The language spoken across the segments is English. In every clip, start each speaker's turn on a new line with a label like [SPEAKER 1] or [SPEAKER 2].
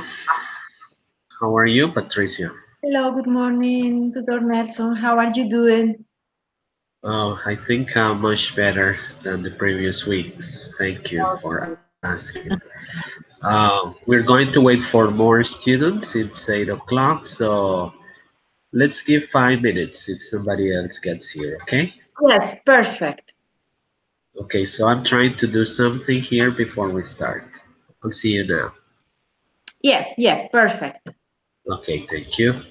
[SPEAKER 1] How are you, Patricia?
[SPEAKER 2] Hello, good morning, Dr. Nelson. How are you doing?
[SPEAKER 1] Oh, I think I'm much better than the previous weeks. Thank you for asking. We're going to wait for more students. It's 8 o'clock, so let's give 5 minutes if somebody else gets here, okay?
[SPEAKER 2] Yes, perfect.
[SPEAKER 1] Okay, so I'm trying to do something here before we start. I'll see you now.
[SPEAKER 2] Yeah, perfect.
[SPEAKER 1] Okay, thank you.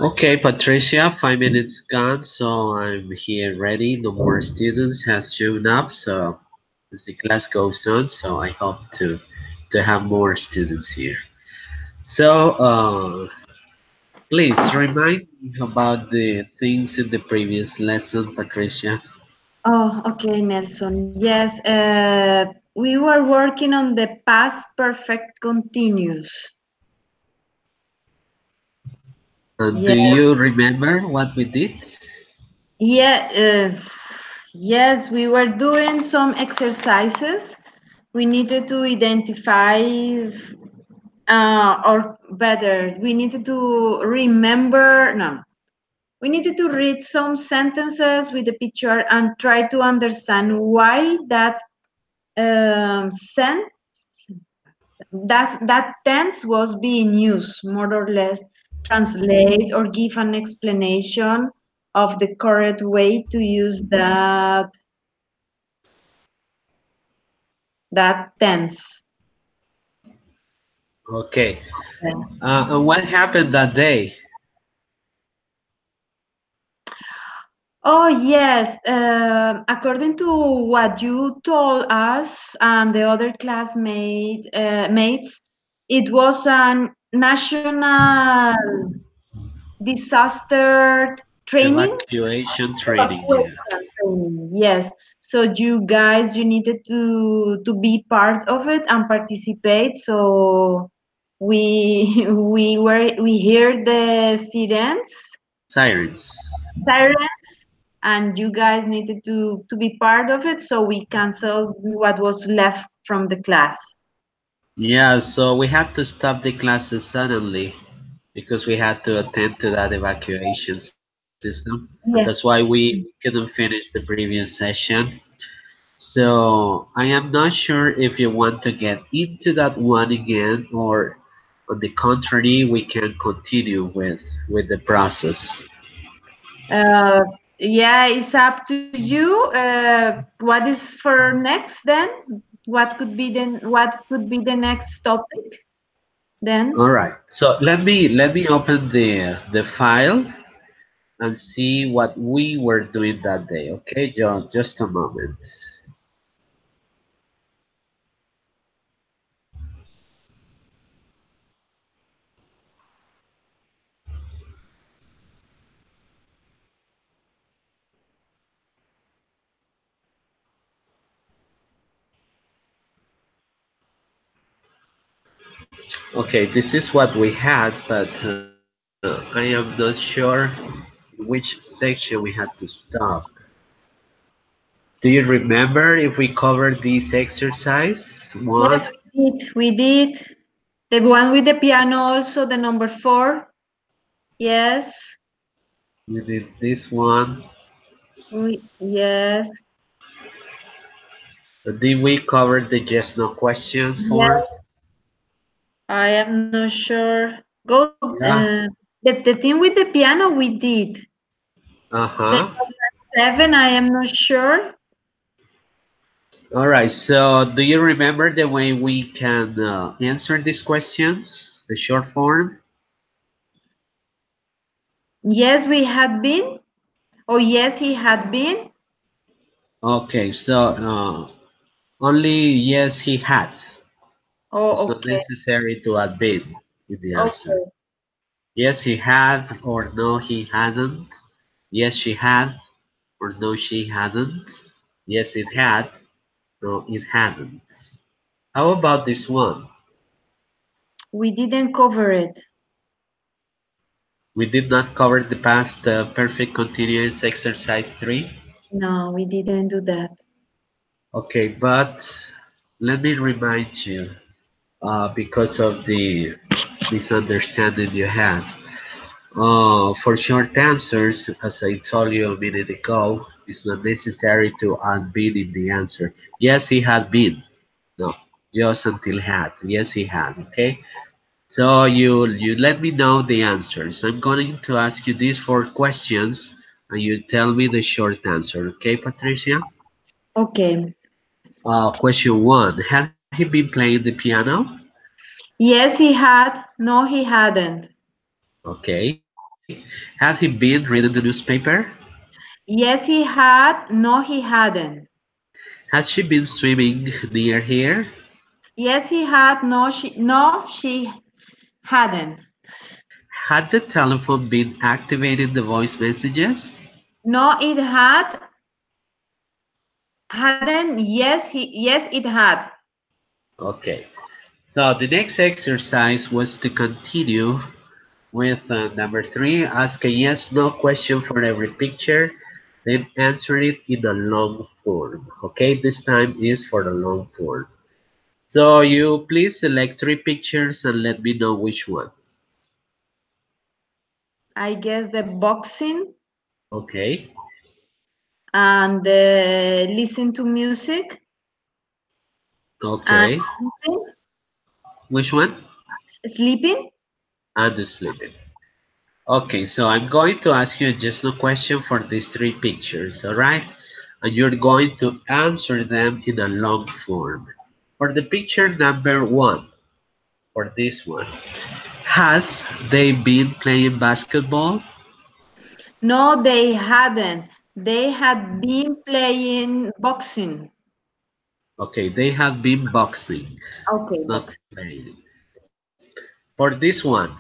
[SPEAKER 1] Okay, Patricia, 5 minutes gone, so I'm here ready. No more students has shown up, so as the class goes on, so I hope to have more students here. So, please remind me about the things in the previous lesson, Patricia.
[SPEAKER 2] Oh, okay, Nelson. Yes, we were working on the past perfect continuous.
[SPEAKER 1] And do
[SPEAKER 2] Yes,
[SPEAKER 1] you remember what we did?
[SPEAKER 2] yeah, yes, we were doing some exercises. We needed to identify, or better, we needed to remember, no, we needed to read some sentences with the picture and try to understand why sentence that tense was being used, more or less translate or give an explanation of the correct way to use that tense.
[SPEAKER 1] Okay. And what happened that day?
[SPEAKER 2] Oh yes, according to what you told us and the other classmate mates, it was a national disaster training.
[SPEAKER 1] Evacuation training, yeah.
[SPEAKER 2] Evacuation training, yes. So you guys, you needed to be part of it and participate. So we hear the
[SPEAKER 1] Sirens.
[SPEAKER 2] sirens, and you guys needed to be part of it. So we canceled what was left from the class.
[SPEAKER 1] Yeah, so we had to stop the classes suddenly because we had to attend to that evacuation system, and that's why
[SPEAKER 2] Yes.
[SPEAKER 1] we couldn't finish the previous session. So I am not sure if you want to get into that one again, or on the contrary, we can continue with the process.
[SPEAKER 2] Uh, yeah, it's up to you. What is for next then? What could be the next topic then?
[SPEAKER 1] All right. So let me open the file and see what we were doing that day. Okay, John, just a moment. Okay, this is what we had, but I am not sure which section we had to stop. Do you remember if we covered this exercise? One,
[SPEAKER 2] Yes, we did. We did. The one with the piano also, the number four. Yes.
[SPEAKER 1] we did this one.
[SPEAKER 2] Yes.
[SPEAKER 1] Did we cover the yes no questions form?
[SPEAKER 2] Yes. I am not sure. Go.
[SPEAKER 1] Yeah.
[SPEAKER 2] The thing with the piano we did. The
[SPEAKER 1] Uh-huh.
[SPEAKER 2] number seven, I am not sure.
[SPEAKER 1] All right. So do you remember the way we can answer these questions? The short form?
[SPEAKER 2] Yes, we had been. Oh, yes, he had been.
[SPEAKER 1] Okay. So only yes, he had. It's
[SPEAKER 2] Oh,
[SPEAKER 1] not
[SPEAKER 2] okay.
[SPEAKER 1] necessary to add been in the answer.
[SPEAKER 2] Okay.
[SPEAKER 1] Yes, he had, or no, he hadn't. Yes, she had, or no, she hadn't. Yes, it had, no, it hadn't. How about this one?
[SPEAKER 2] We didn't cover it.
[SPEAKER 1] We did not cover the past perfect continuous exercise 3.
[SPEAKER 2] No, we didn't do that.
[SPEAKER 1] Okay, but let me remind you, because of the misunderstanding you had. For short answers, as I told you a minute ago, it's not necessary to add been in the answer. Yes, he had been. No, just until had. Yes, he had. Okay. So you let me know the answers. I'm going to ask you these 4 questions, and you tell me the short answer. Okay, Patricia?
[SPEAKER 2] Okay.
[SPEAKER 1] Question one: had he been playing the piano?
[SPEAKER 2] Yes, he had. No, he hadn't.
[SPEAKER 1] Okay. Okay. Had he been reading the newspaper?
[SPEAKER 2] Yes, he had. No, he hadn't.
[SPEAKER 1] Has she been swimming near here?
[SPEAKER 2] Yes, he had. No, she hadn't.
[SPEAKER 1] Had the telephone been activating the voice messages?
[SPEAKER 2] No, it hadn't. Yes, it had.
[SPEAKER 1] Okay. So the next exercise was to continue with number three, ask a yes no question for every picture, then answer it in a long form. Okay, this time is for the long form. So you please select three pictures and let me know which ones.
[SPEAKER 2] I guess the boxing
[SPEAKER 1] Okay,
[SPEAKER 2] and listen to music and
[SPEAKER 1] okay.
[SPEAKER 2] sleeping.
[SPEAKER 1] Which one?
[SPEAKER 2] Sleeping?
[SPEAKER 1] And the sleeping. Okay, so I'm going to ask you just a question for these three pictures, all right? And you're going to answer them in a long form. For the picture number one, for this one, had they been playing basketball?
[SPEAKER 2] No, they hadn't. They had been playing boxing.
[SPEAKER 1] Okay, they have been boxing,
[SPEAKER 2] Okay,
[SPEAKER 1] not
[SPEAKER 2] boxing.
[SPEAKER 1] playing. For this one,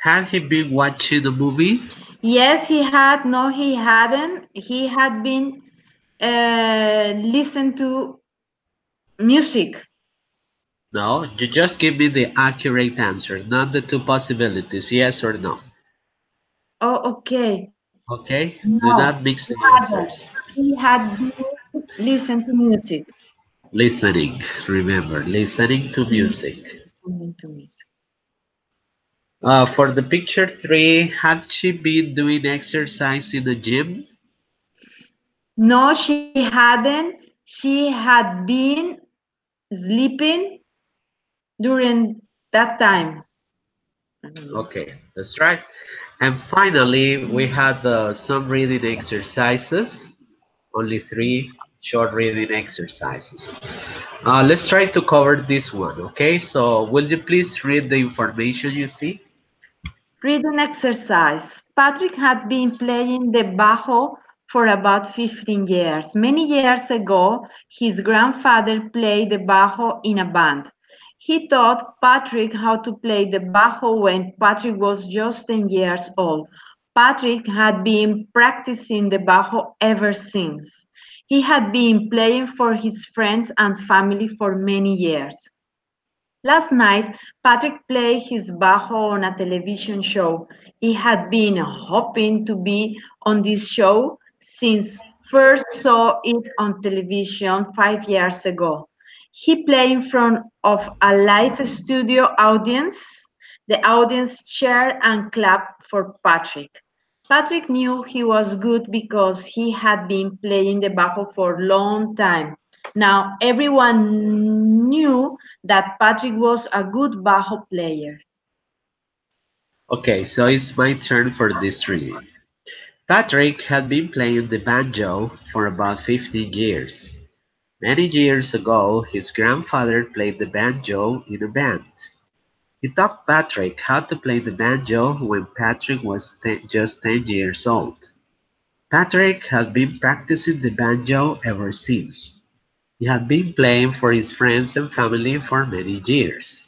[SPEAKER 1] had he been watching a movie?
[SPEAKER 2] Yes, he had. No, he hadn't. He had been listen to music.
[SPEAKER 1] No, you just give me the accurate answer, not the two possibilities, yes or no.
[SPEAKER 2] Oh, okay.
[SPEAKER 1] Okay? Do
[SPEAKER 2] No,
[SPEAKER 1] not mix
[SPEAKER 2] he
[SPEAKER 1] the
[SPEAKER 2] hadn't.
[SPEAKER 1] answers.
[SPEAKER 2] He had been listen to music.
[SPEAKER 1] Listening, remember, listening to music.
[SPEAKER 2] Listening to music.
[SPEAKER 1] For the picture three, had she been doing exercise in the gym?
[SPEAKER 2] No, she hadn't. She had been sleeping during that time.
[SPEAKER 1] Okay, that's right. And finally, we had some reading exercises, only three short reading exercises. Let's try to cover this one, okay? So, will you please read the information you see?
[SPEAKER 2] Reading exercise. Patrick had been playing the bajo for about 15 years. Many years ago, his grandfather played the bajo in a band. He taught Patrick how to play the bajo when Patrick was just 10 years old. Patrick had been practicing the bajo ever since. He had been playing for his friends and family for many years. Last night, Patrick played his bajo on a television show. He had been hoping to be on this show since first saw it on television 5 years ago. He played in front of a live studio audience. The audience cheered and clapped for Patrick. Patrick knew he was good because he had been playing the bajo for a long time. Now everyone knew that Patrick was a good bajo player.
[SPEAKER 1] Okay, so it's my turn for this reading. Patrick had been playing the banjo for about 15 years. Many years ago, his grandfather played the banjo in a band. He taught Patrick how to play the banjo when Patrick was just 10 years old. Patrick had been practicing the banjo ever since. He had been playing for his friends and family for many years.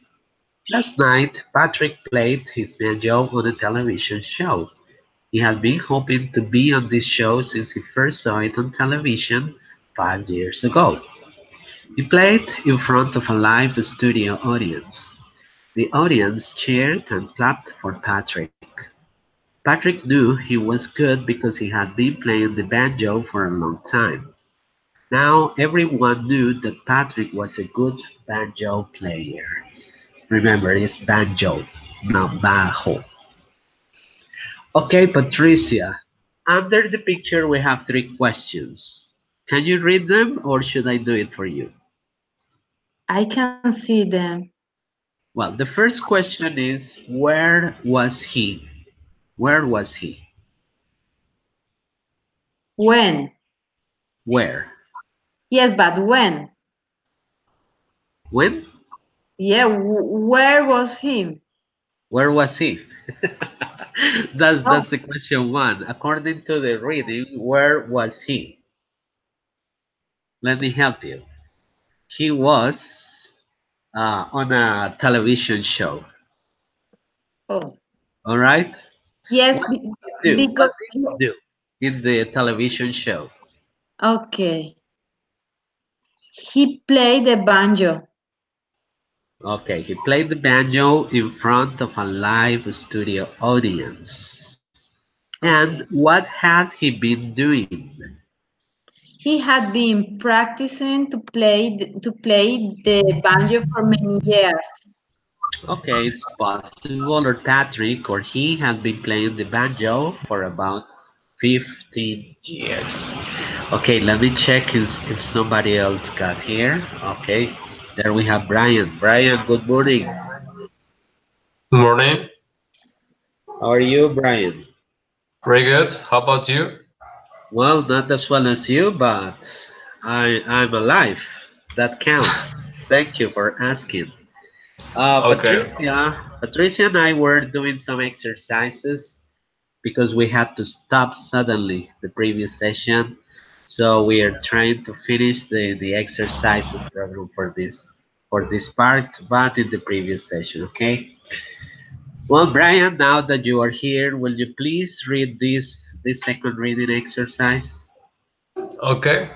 [SPEAKER 1] Last night, Patrick played his banjo on a television show. He had been hoping to be on this show since he first saw it on television 5 years ago. He played in front of a live studio audience. The audience cheered and clapped for Patrick. Patrick knew he was good because he had been playing the banjo for a long time. Now everyone knew that Patrick was a good banjo player. Remember, it's banjo, not bajo. Okay, Patricia. Under the picture, we have three questions. Can you read them or should I do it for you?
[SPEAKER 2] I can see them.
[SPEAKER 1] Well, the first question is where was he? Where was he?
[SPEAKER 2] When?
[SPEAKER 1] Where?
[SPEAKER 2] Yes, but when?
[SPEAKER 1] When?
[SPEAKER 2] Yeah, where was he?
[SPEAKER 1] Where was he?
[SPEAKER 2] Oh,
[SPEAKER 1] That's the question one. According to the reading, where was he? Let me help you. He was on a television show.
[SPEAKER 2] oh.
[SPEAKER 1] All right.
[SPEAKER 2] Yes,
[SPEAKER 1] What did he do? What
[SPEAKER 2] because
[SPEAKER 1] did he do in the television show?
[SPEAKER 2] okay. He played the banjo.
[SPEAKER 1] Okay, he played the banjo in front of a live studio audience. And
[SPEAKER 2] Okay.
[SPEAKER 1] what had he been doing?
[SPEAKER 2] He had been practicing to play the banjo for many years.
[SPEAKER 1] Okay, it's possible, or Patrick, or he had been playing the banjo for about 15 years. Okay, let me check if somebody else got here. Okay, there we have Brian. Brian, good morning.
[SPEAKER 3] Good morning.
[SPEAKER 1] How are you, Brian?
[SPEAKER 3] Very good. How about you?
[SPEAKER 1] Well, not as well as you, but I'm alive. That counts. Thank you for asking.
[SPEAKER 3] Okay.
[SPEAKER 1] Patricia and I were doing some exercises because we had to stop suddenly the previous session. So we are trying to finish the exercises program for this part, but in the previous session, okay? Well, Brian, now that you are here, will you please read this second reading exercise?
[SPEAKER 3] Okay.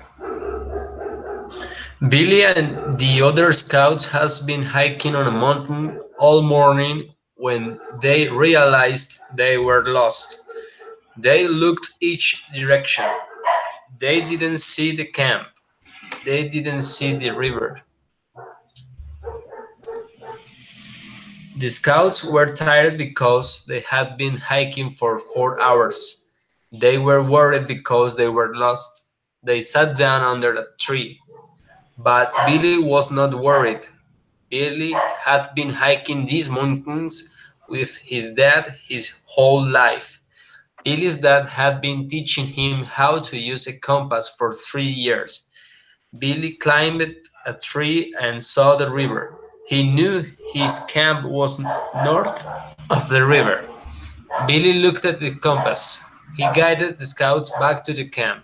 [SPEAKER 3] Billy and the other scouts has been hiking on a mountain all morning when they realized they were lost. They looked each direction. They didn't see the camp. They didn't see the river. The scouts were tired because they had been hiking for 4 hours. They were worried because they were lost. They sat down under a tree. But Billy was not worried. Billy had been hiking these mountains with his dad his whole life. Billy's dad had been teaching him how to use a compass for 3 years. Billy climbed a tree and saw the river. He knew his camp was north of the river. Billy looked at the compass. He guided the scouts back to the camp.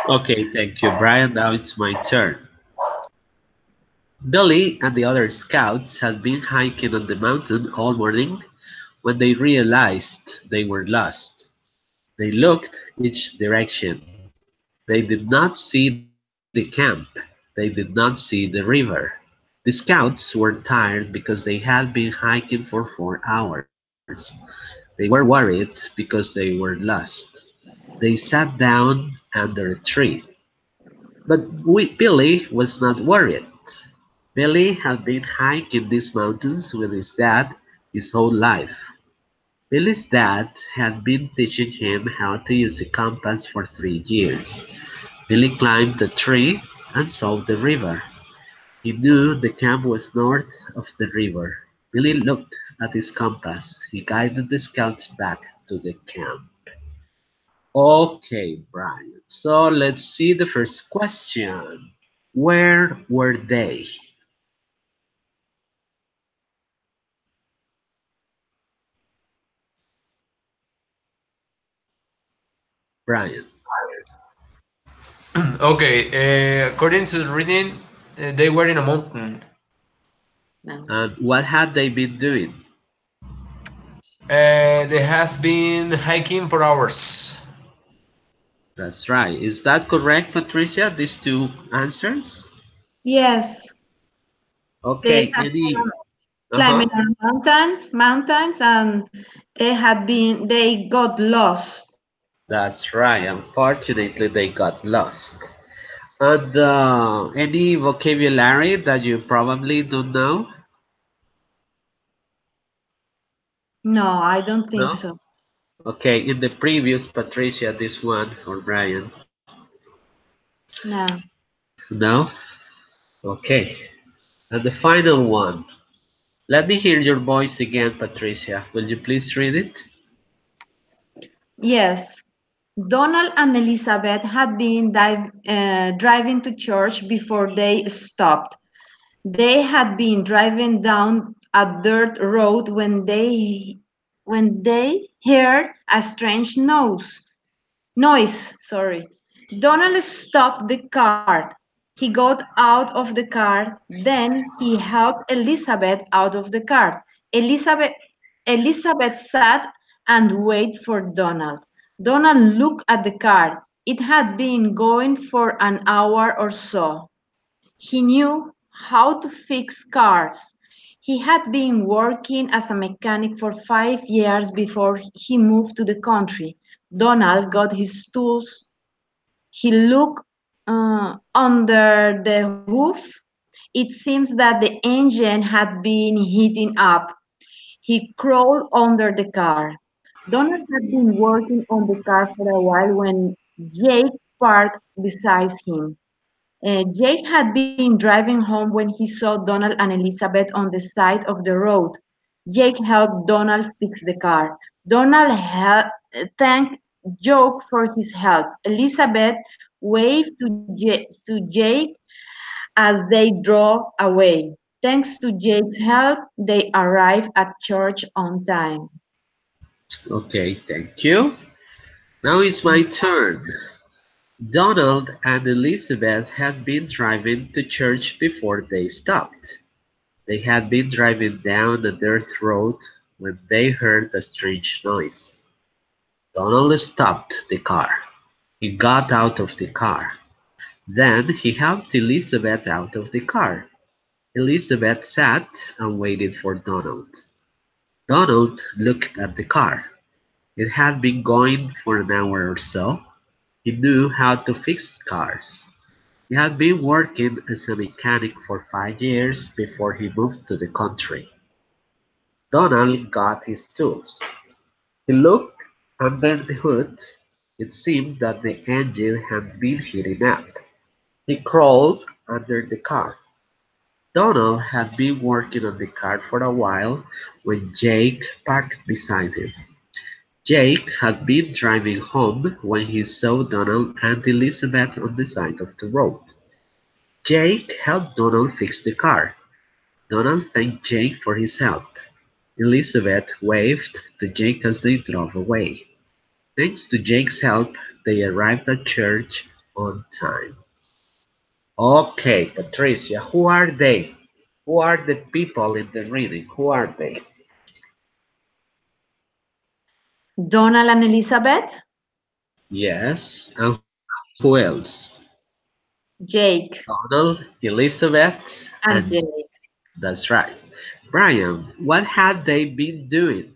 [SPEAKER 1] Okay, thank you, Brian. Now it's my turn. Billy and the other scouts had been hiking on the mountain all morning when they realized they were lost. They looked each direction. They did not see the camp. They did not see the river. The scouts were tired because they had been hiking for 4 hours. They were worried because they were lost. They sat down under a tree. But Billy was not worried. Billy had been hiking these mountains with his dad his whole life. Billy's dad had been teaching him how to use a compass for 3 years. Billy climbed the tree and saw the river. He knew the camp was north of the river. Billy looked at his compass. He guided the scouts back to the camp. Okay, Brian. So let's see the first question. Where were they? Brian.
[SPEAKER 3] Okay, according to the reading, they were in a mountain.
[SPEAKER 2] Mount.
[SPEAKER 1] And what had they been doing?
[SPEAKER 3] They have been hiking for hours.
[SPEAKER 1] That's right. Is that correct, Patricia? These two answers?
[SPEAKER 2] Yes, they
[SPEAKER 1] Okay,
[SPEAKER 2] had
[SPEAKER 1] any?
[SPEAKER 2] climbing
[SPEAKER 1] Uh-huh.
[SPEAKER 2] on mountains, and they got lost.
[SPEAKER 1] That's right. Unfortunately, they got lost. And any vocabulary that you probably don't know?
[SPEAKER 2] No, I don't think
[SPEAKER 1] No?
[SPEAKER 2] so.
[SPEAKER 1] Okay, in the previous, Patricia, this one, or Brian?
[SPEAKER 2] No.
[SPEAKER 1] No? Okay. And the final one. Let me hear your voice again, Patricia. Will you please read it?
[SPEAKER 2] Yes. Donald and Elizabeth had been driving to church before they stopped. They had been driving down a dirt road when when they heard a strange noise. Donald stopped the car. He got out of the car. Then he helped Elizabeth out of the car. Elizabeth, Elizabeth sat and waited for Donald. Donald looked at the car. It had been going for an hour or so. He knew how to fix cars. He had been working as a mechanic for 5 years before he moved to the country. Donald got his tools. He looked under the roof. It seems that the engine had been heating up. He crawled under the car. Donald had been working on the car for a while when Jake parked beside him. Jake had been driving home when he saw Donald and Elizabeth on the side of the road. Jake helped Donald fix the car. Thanked Joe for his help. Elizabeth waved to Jake as they drove away. Thanks to Jake's help, they arrived at church on time.
[SPEAKER 1] Okay, thank you. Now it's my turn. Donald and Elizabeth had been driving to church before they stopped. They had been driving down a dirt road when they heard a strange noise. Donald stopped the car. He got out of the car. Then he helped Elizabeth out of the car. Elizabeth sat and waited for Donald. Donald looked at the car. It had been going for an hour or so. He knew how to fix cars. He had been working as a mechanic for 5 years before he moved to the country. Donald got his tools. He looked under the hood. It seemed that the engine had been heating up. He crawled under the car. Donald had been working on the car for a while when Jake parked beside him. Jake had been driving home when he saw Donald and Elizabeth on the side of the road. Jake helped Donald fix the car. Donald thanked Jake for his help. Elizabeth waved to Jake as they drove away. Thanks to Jake's help, they arrived at church on time. Okay, Patricia, who are they? Who are the people in the reading? Who are they?
[SPEAKER 2] Donald and Elizabeth,
[SPEAKER 1] Yes, and who else?
[SPEAKER 2] Jake,
[SPEAKER 1] Donald, Elizabeth,
[SPEAKER 2] and
[SPEAKER 1] and
[SPEAKER 2] Jake.
[SPEAKER 1] that's right. Brian, what had they been doing?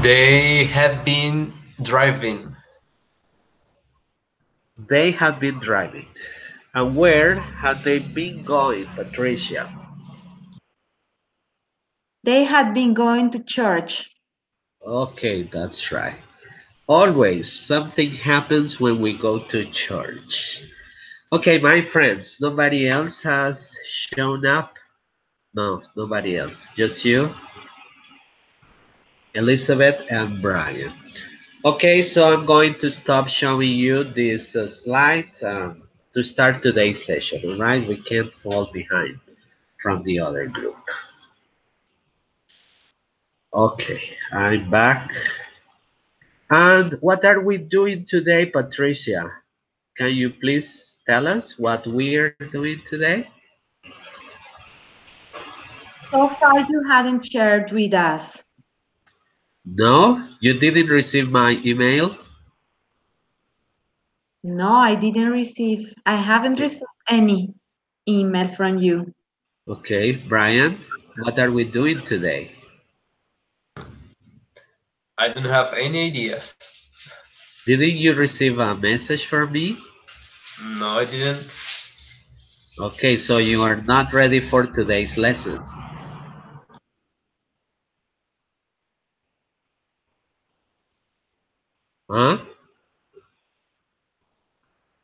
[SPEAKER 3] They had been driving.
[SPEAKER 1] They had been driving. And where had they been going, Patricia?
[SPEAKER 2] They had been going to church.
[SPEAKER 1] Okay, that's right. Always something happens when we go to church. Okay, my friends, nobody else has shown up? No, nobody else. Just you, Elizabeth, and Brian. Okay, so I'm going to stop showing you this slide to start today's session, all right? We can't fall behind from the other group. Okay, I'm back. And what are we doing today, Patricia? Can you please tell us what we are doing today?
[SPEAKER 2] So far, you hadn't shared with us.
[SPEAKER 1] No, you didn't receive my email?
[SPEAKER 2] No, I didn't receive. I haven't
[SPEAKER 1] Okay,
[SPEAKER 2] received any email from you.
[SPEAKER 1] okay, Brian, what are we doing today?
[SPEAKER 3] I don't have any idea.
[SPEAKER 1] Didn't you receive a message from me?
[SPEAKER 3] No, I didn't.
[SPEAKER 1] Okay, so you are not ready for today's lesson. Huh?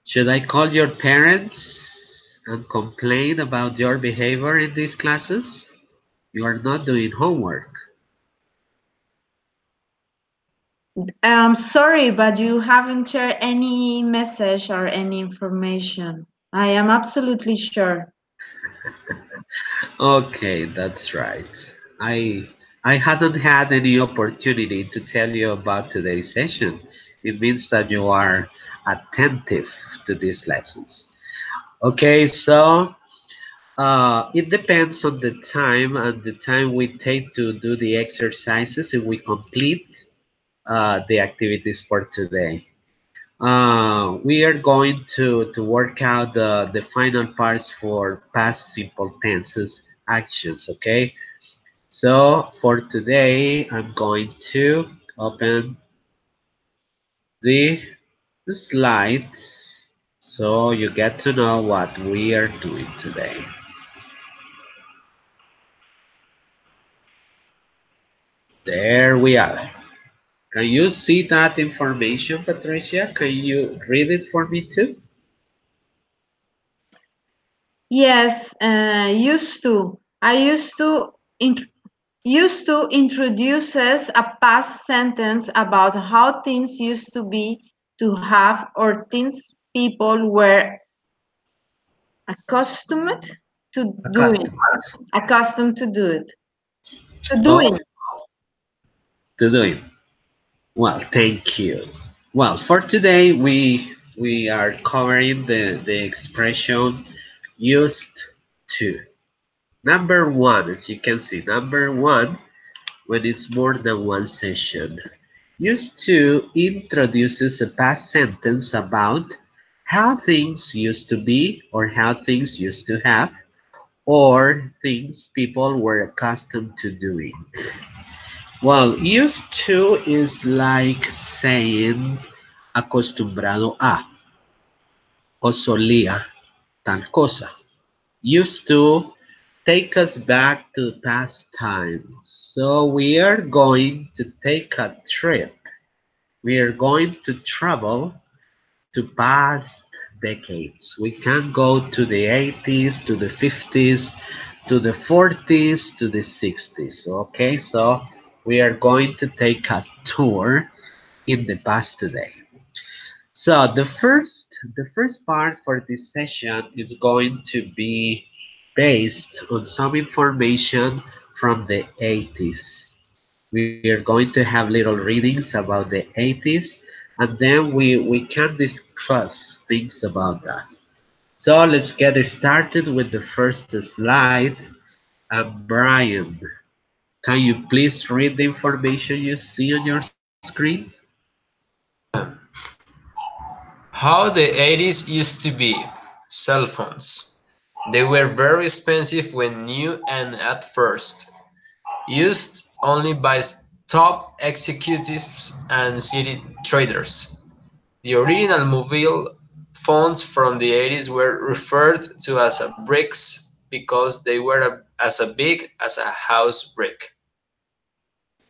[SPEAKER 1] Should I call your parents and complain about your behavior in these classes? You are not doing homework.
[SPEAKER 2] I'm sorry, but you haven't shared any message or any information. I am absolutely sure.
[SPEAKER 1] Okay, that's right. I I hadn't had any opportunity to tell you about today's session. It means that you are attentive to these lessons. Okay, so it depends on the time and the time we take to do the exercises if we complete the activities for today. We are going to work out the final parts for past simple tenses actions, okay? So for today, I'm going to open the slides so you get to know what we are doing today. There we are. Can you see that information, Patricia? Can you read it for me too?
[SPEAKER 2] Yes, used to. I used to introduces a past sentence about how things used to be to have or things people were accustomed to doing.
[SPEAKER 1] Accustomed.
[SPEAKER 2] Accustomed to do it. To
[SPEAKER 1] Oh,
[SPEAKER 2] doing.
[SPEAKER 1] to doing. Well, thank you. Well, for today, we are covering the expression used to. Number one, as you can see, number one, when it's more than one session. Used to introduces a past sentence about how things used to be or how things used to have or things people were accustomed to doing. Well, used to is like saying acostumbrado a o solía tal cosa. Used to take us back to past times. So we are going to take a trip. We are going to travel to past decades. We can go to the 80s, to the 50s, to the 40s, to the 60s. Okay, so we are going to take a tour in the past today. So the first part for this session is going to be based on some information from the 80s. We are going to have little readings about the 80s and then we can discuss things about that. So let's get started with the first slide. Brian, can you please read the information you see on your screen?
[SPEAKER 3] How the 80s used to be. Cell phones. They were very expensive when new and at first. Used only by top executives and city traders. The original mobile phones from the 80s were referred to as bricks because they were as big as a house brick.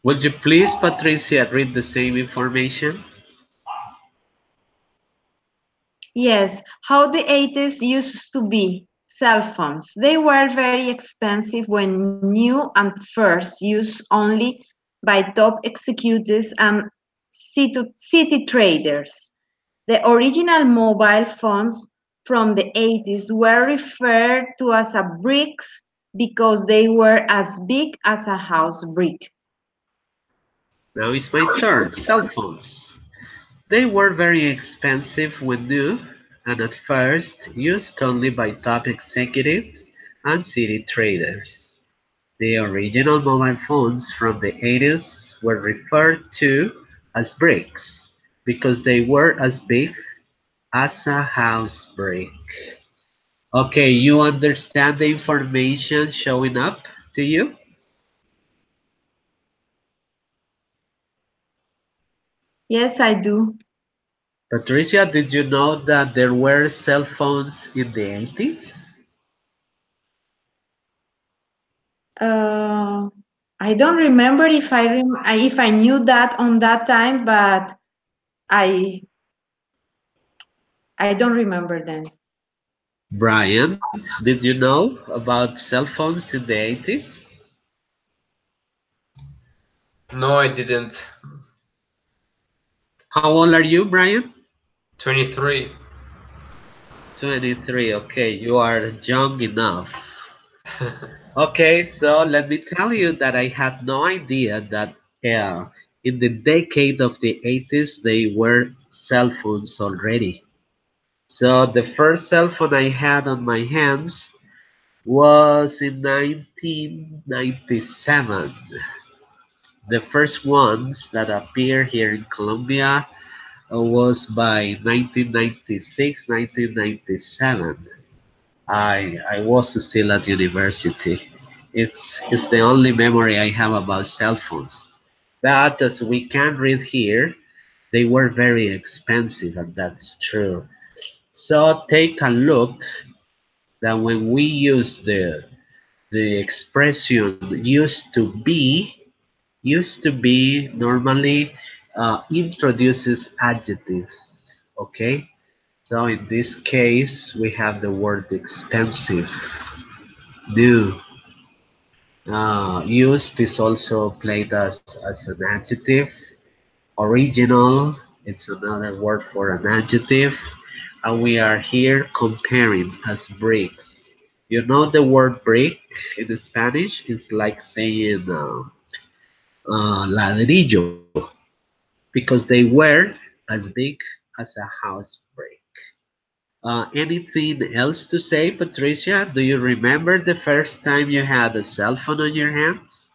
[SPEAKER 1] Would you please, Patricia, read the same information?
[SPEAKER 2] Yes, how the 80s used to be. Cell phones. They were very expensive when new and first used only by top executives and city traders. The original mobile phones from the 80s were referred to as a bricks because they were as big as a house brick.
[SPEAKER 1] Now it's my turn. Cell phones. They were very expensive when new, and at first used only by top executives and city traders. The original mobile phones from the 80s were referred to as bricks because they were as big as a house brick. Okay, you understand the information showing up to you?
[SPEAKER 2] Yes, I do.
[SPEAKER 1] Patricia, did you know that there were cell phones in the 80s?
[SPEAKER 2] Uh, I don't remember if I knew that on that time, but I I don't remember then.
[SPEAKER 1] Brian, did you know about cell phones in the 80s?
[SPEAKER 3] No, I didn't.
[SPEAKER 1] How old are you, Brian?
[SPEAKER 3] 23.
[SPEAKER 1] 23. Okay, you are young enough. Okay, so let me tell you that I had no idea that in the decade of the 80s they were cell phones already. So the first cell phone I had on my hands was in 1997. The first ones that appeared here in Colombia was by 1996, 1997. I was still at university. It's the only memory I have about cell phones. But as we can read here, they were very expensive, and that's true. So take a look that when we use the expression used to be normally introduces adjectives. Okay, so in this case we have the word expensive, new. Used is also played as an adjective. Original, it's another word for an adjective. And we are here comparing as bricks. You know the word brick in Spanish is like saying ladrillo because they were as big as a house brick. Anything else to say, Patricia? Do you remember the first time you had a cell phone on your hands?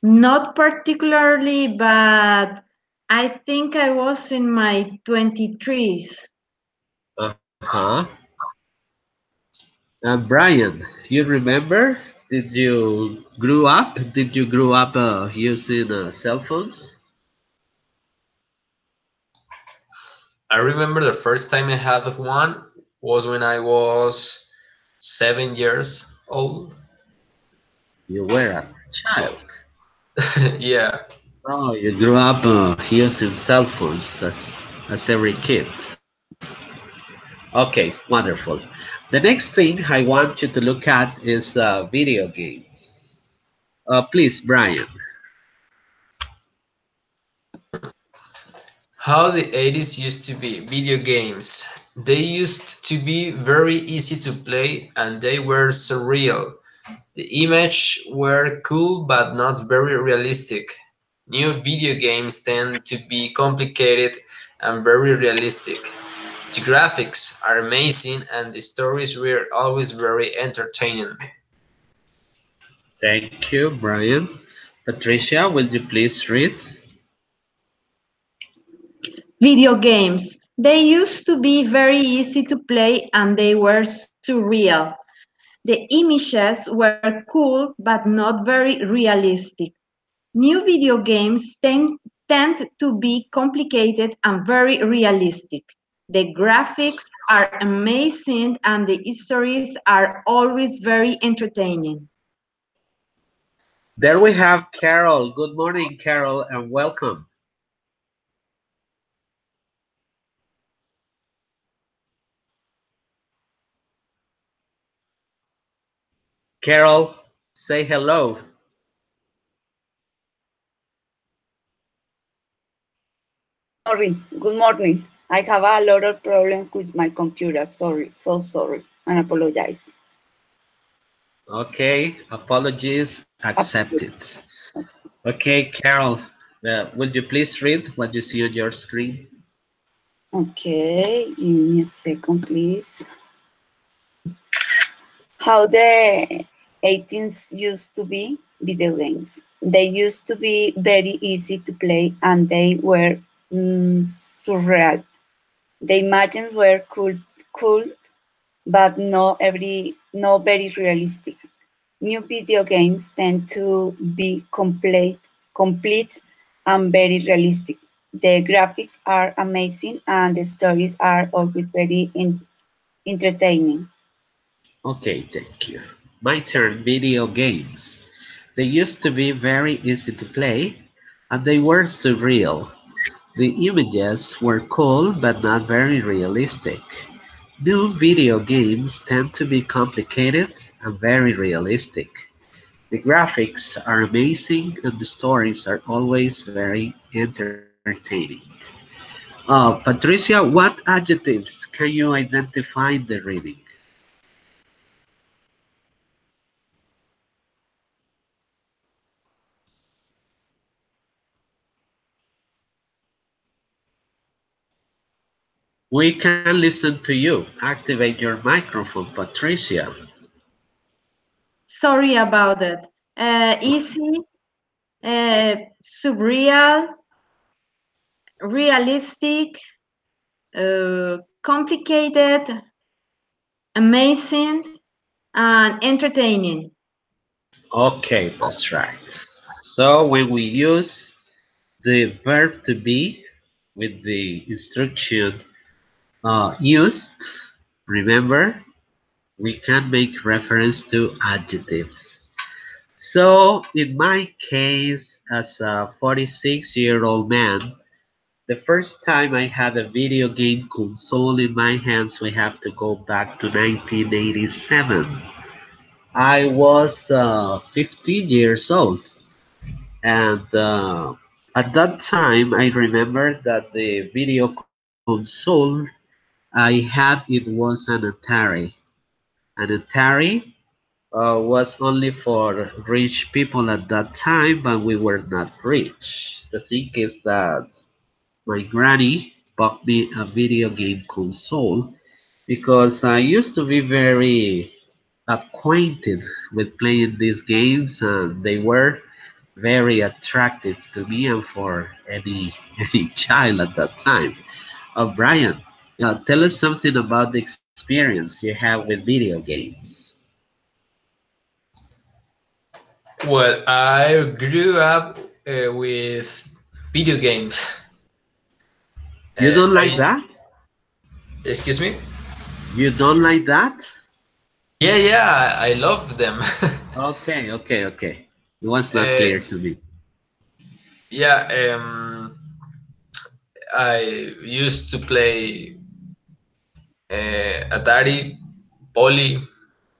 [SPEAKER 2] Not particularly, but I think I was in my 23s.
[SPEAKER 1] Uh-huh. Brian, you remember? Did you grow up using cell phones?
[SPEAKER 3] I remember the first time I had one was when I was 7 years old.
[SPEAKER 1] You were a child.
[SPEAKER 3] Yeah.
[SPEAKER 1] Oh, you grew up using cell phones as every kid. Okay, wonderful. The next thing I want you to look at is video games. Please, Brian.
[SPEAKER 3] How the 80s used to be. Video games. They used to be very easy to play and they were surreal. The images were cool but not very realistic. New video games tend to be complicated and very realistic. The graphics are amazing and the stories were always very entertaining.
[SPEAKER 1] Thank you, Brian. Patricia, will you please read?
[SPEAKER 2] Video games. They used to be very easy to play and they were surreal. The images were cool but not very realistic. New video games tend to be complicated and very realistic. The graphics are amazing and the stories are always very entertaining.
[SPEAKER 1] There we have Carol. Good morning, Carol, and welcome. Carol, say hello.
[SPEAKER 4] Sorry, good morning. I have a lot of problems with my computer. Sorry, so sorry, and apologize.
[SPEAKER 1] Okay, apologies accepted. Okay, Carol, would you please read what you see on your screen?
[SPEAKER 4] Okay, give me a second, please. How the 18s used to be video games. They used to be very easy to play and they were surreal. The images were cool, but not very realistic. New video games tend to be complete and very realistic. The graphics are amazing and the stories are always very entertaining.
[SPEAKER 1] Okay, thank you. My turn, video games. They used to be very easy to play, and they were surreal. The images were cool but not very realistic. New video games tend to be complicated and very realistic. The graphics are amazing and the stories are always very entertaining. Patricia, what adjectives can you identify in the reading? We can listen to you. Activate your microphone, Patricia.
[SPEAKER 2] Sorry about it. Easy, surreal, realistic, complicated, amazing, and entertaining.
[SPEAKER 1] Okay, that's right. So when we use the verb to be with the instruction used, remember, we can make reference to adjectives. So in my case, as a 46-year-old man, the first time I had a video game console in my hands, we have to go back to 1987. I was 15 years old, and at that time, I remember that the video console I had it was an Atari. An Atari was only for rich people at that time, but we were not rich. The thing is that my granny bought me a video game console because I used to be very acquainted with playing these games, and they were very attractive to me and for any any child at that time. Brian, tell us something about the experience you have with video games.
[SPEAKER 3] Well, I grew up with video games.
[SPEAKER 1] You don't like
[SPEAKER 3] I
[SPEAKER 1] that?
[SPEAKER 3] Excuse me.
[SPEAKER 1] You don't like that?
[SPEAKER 3] Yeah, yeah, I love them.
[SPEAKER 1] Okay, okay, okay. It was not
[SPEAKER 3] uh,
[SPEAKER 1] clear to me.
[SPEAKER 3] yeah, I used to play Atari, Poly,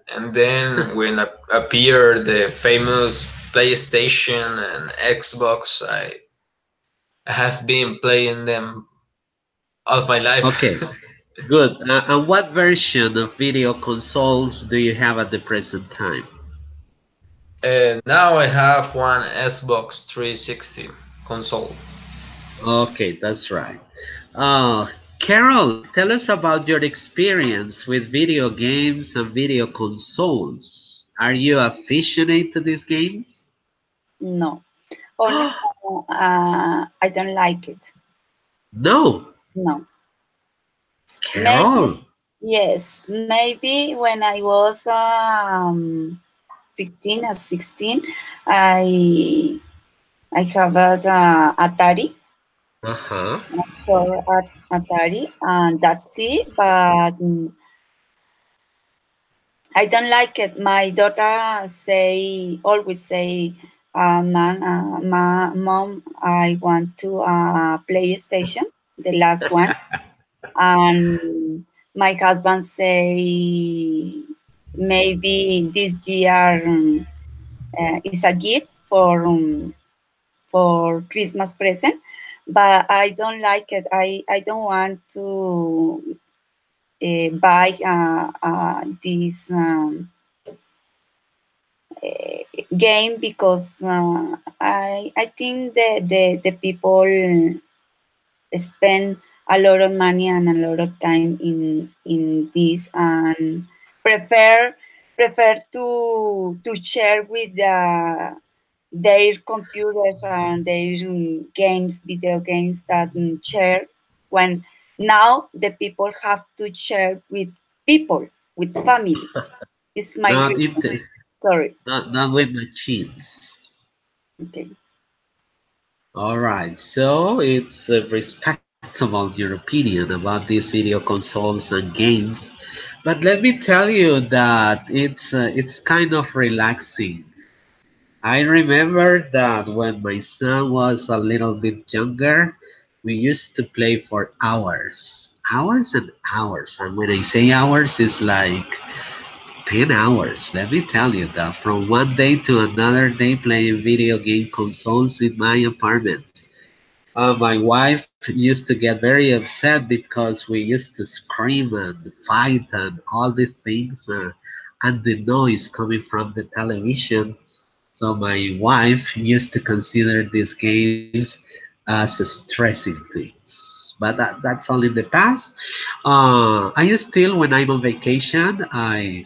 [SPEAKER 3] and then when appeared the famous PlayStation and Xbox, I have been playing them all of my life.
[SPEAKER 1] Okay, good. And what version of video consoles do you have at the present time?
[SPEAKER 3] Now I have one Xbox 360 console.
[SPEAKER 1] Okay, that's right. Uh, Carol, tell us about your experience with video games and video consoles. Are you aficionado to these games?
[SPEAKER 4] No, honestly, no, I don't like it.
[SPEAKER 1] No,
[SPEAKER 4] No, maybe
[SPEAKER 1] Carol.
[SPEAKER 4] yes, maybe when I was 15 or 16, I I have Atari,
[SPEAKER 1] Uh-huh.
[SPEAKER 4] for Atari, and that's it. But I don't like it. My daughter always say, mom, I want to PlayStation, the last one. And my husband say, maybe this year is a gift for Christmas present, but I don't like it. I don't want to buy this game because I think the people spend a lot of money and a lot of time in this, and prefer prefer to share with their computers and their video games that share, when now the people have to share with people, with family. It's my
[SPEAKER 1] Not,
[SPEAKER 4] reason. Sorry.
[SPEAKER 1] not with machines.
[SPEAKER 4] Okay.
[SPEAKER 1] All right, so it's respectable your opinion about these video consoles and games, but let me tell you that it's kind of relaxing. I remember that when my son was a little bit younger, we used to play for hours, hours and hours. And when I say hours, it's like 10 hours. Let me tell you that from one day to another day playing video game consoles in my apartment. My wife used to get very upset because we used to scream and fight and all these things, and the noise coming from the television. So my wife used to consider these games as stressing things. but that's all in the past. I still, when I'm on vacation, I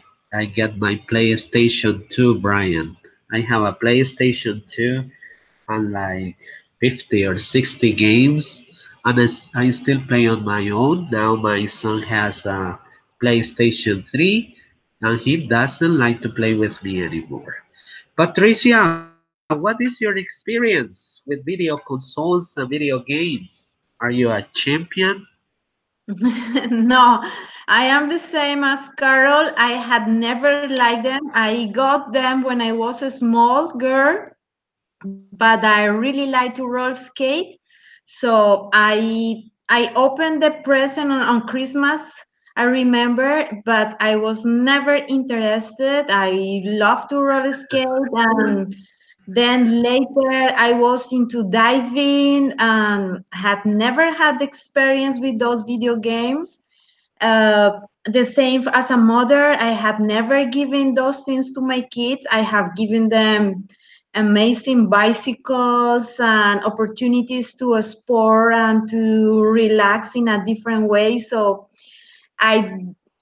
[SPEAKER 1] get my PlayStation 2, Brian. I have a PlayStation 2 and like 50 or 60 games, and I still play on my own. Now my son has a PlayStation 3, and he doesn't like to play with me anymore. Patricia, what is your experience with video consoles and video games? Are you a champion?
[SPEAKER 2] No, I am the same as Carol. I had never liked them. I got them when I was a small girl, but I really like to roller skate. So I opened the present on Christmas. I remember, but I was never interested. I love to roller skate, and then later I was into diving and had never had experience with those video games. The same as a mother, I have never given those things to my kids. I have given them amazing bicycles and opportunities to explore and to relax in a different way. So I,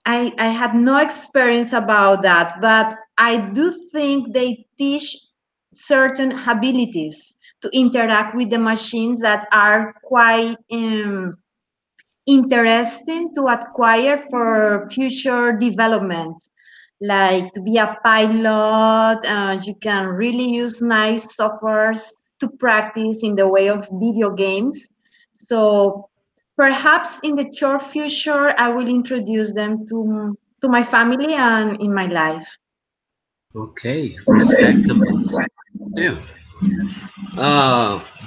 [SPEAKER 2] I had no experience about that, but I do think they teach certain abilities to interact with the machines that are quite interesting to acquire for future developments, like to be a pilot. You can really use nice softwares to practice in the way of video games. So perhaps in the short future I will introduce them to my family and in my life.
[SPEAKER 1] Okay, respectable too.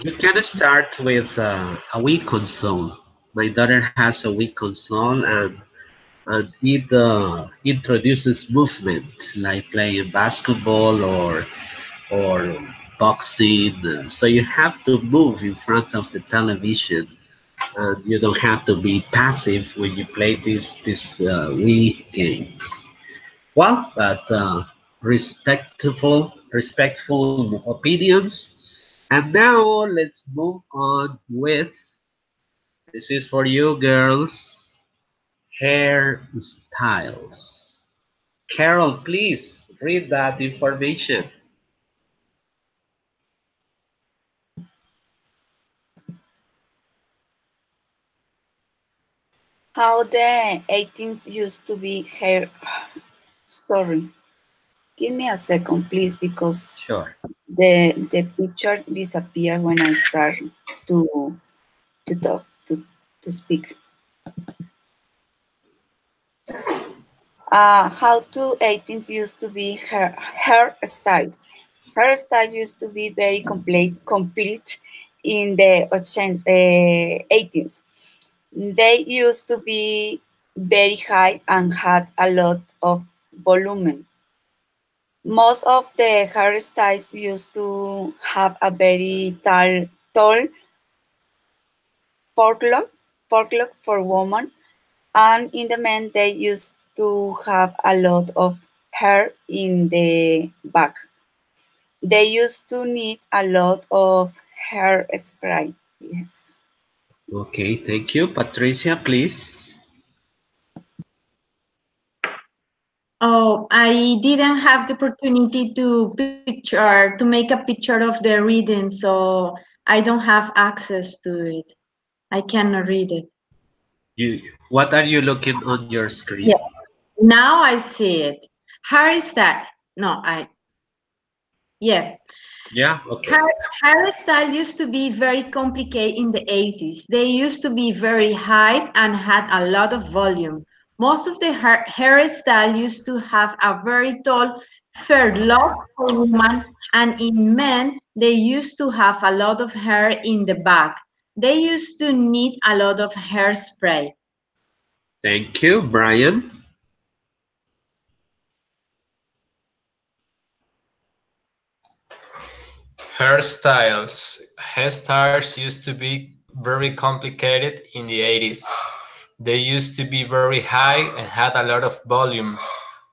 [SPEAKER 1] You can start with a Wii console. My daughter has a Wii console, and it introduces movement like playing basketball or boxing. So you have to move in front of the television, and you don't have to be passive when you play these Wii games. Well, but respectful opinions. And now let's move on with, this is for you girls, hairstyles. Carol, please read that information.
[SPEAKER 4] How the 18s used to be hair. Sorry, give me a second, please, because
[SPEAKER 1] Sure.
[SPEAKER 4] the picture disappeared when I start to to talk to speak. How to 18s used to be hairstyles. Hairstyles used to be very complete in the 18s. They used to be very high and had a lot of volume. Most of the hairstyles used to have a very tall forelock for women, and in the men they used to have a lot of hair in the back. They used to need a lot of hairspray. Yes.
[SPEAKER 1] Okay, thank you. Patricia, please.
[SPEAKER 2] Oh, I didn't have the opportunity to make a picture of the reading, so I don't have access to it. I cannot read it.
[SPEAKER 1] What are you looking on your
[SPEAKER 2] Yeah,
[SPEAKER 1] screen?
[SPEAKER 2] now I see it. Harry Styles. No, yeah.
[SPEAKER 1] Yeah, okay.
[SPEAKER 2] Har- Hairstyle used to be very complicated in the 80s. They used to be very high and had a lot of volume. Most of the hairstyle used to have a very tall fair lock for women, and in men, they used to have a lot of hair in the back. They used to need a lot of hairspray.
[SPEAKER 1] Thank you, Brian.
[SPEAKER 3] Hairstyles used to be very complicated in the 80s. They used to be very high and had a lot of volume.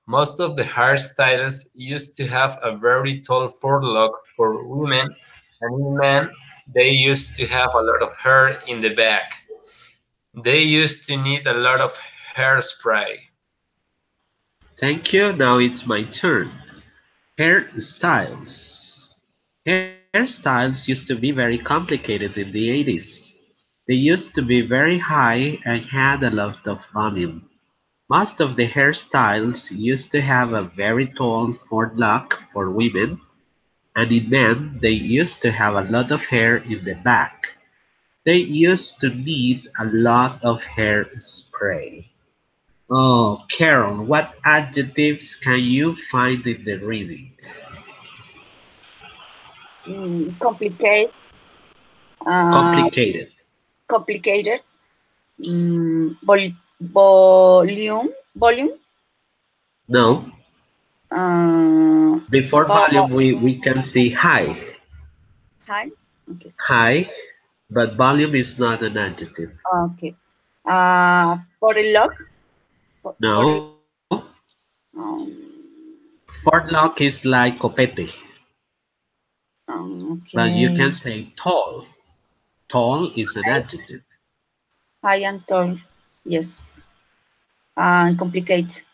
[SPEAKER 3] Most of the hairstyles used to have a very tall forelock for women, and in men, they used to have a lot of hair in the back. They used to need a lot of hairspray.
[SPEAKER 1] Thank you. Now it's my turn. Hairstyles. Hairstyles used to be very complicated in the 80s. They used to be very high and had a lot of volume. Most of the hairstyles used to have a very tall forelock for women, and in men they used to have a lot of hair in the back. They used to need a lot of hairspray. Oh, Carol, what adjectives can you find in the reading?
[SPEAKER 4] Complicate, uh,
[SPEAKER 1] Complicated.
[SPEAKER 4] complicated, volume,
[SPEAKER 1] No.
[SPEAKER 4] uh,
[SPEAKER 1] Before
[SPEAKER 4] for
[SPEAKER 1] volume, we can see high.
[SPEAKER 4] high. Okay,
[SPEAKER 1] High, but volume is not an adjective.
[SPEAKER 4] okay. For a lock, for
[SPEAKER 1] No.
[SPEAKER 4] um,
[SPEAKER 1] Forelock is like copete, but you
[SPEAKER 4] okay.
[SPEAKER 1] can say tall. Tall is an adjective.
[SPEAKER 4] High and tall, yes, and complicate.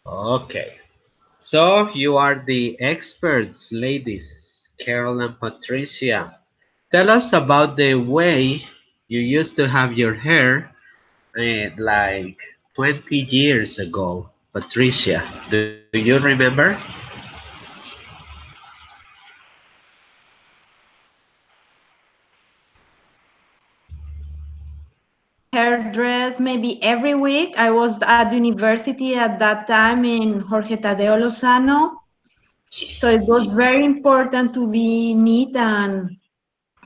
[SPEAKER 1] Okay. So you are the experts, ladies, Carol and Patricia. Tell us about the way you used to have your hair like 20 years ago. Patricia, do you remember?
[SPEAKER 2] Hairdress maybe every week. I was at university at that time in Jorge Tadeo Lozano. So it was very important to be neat and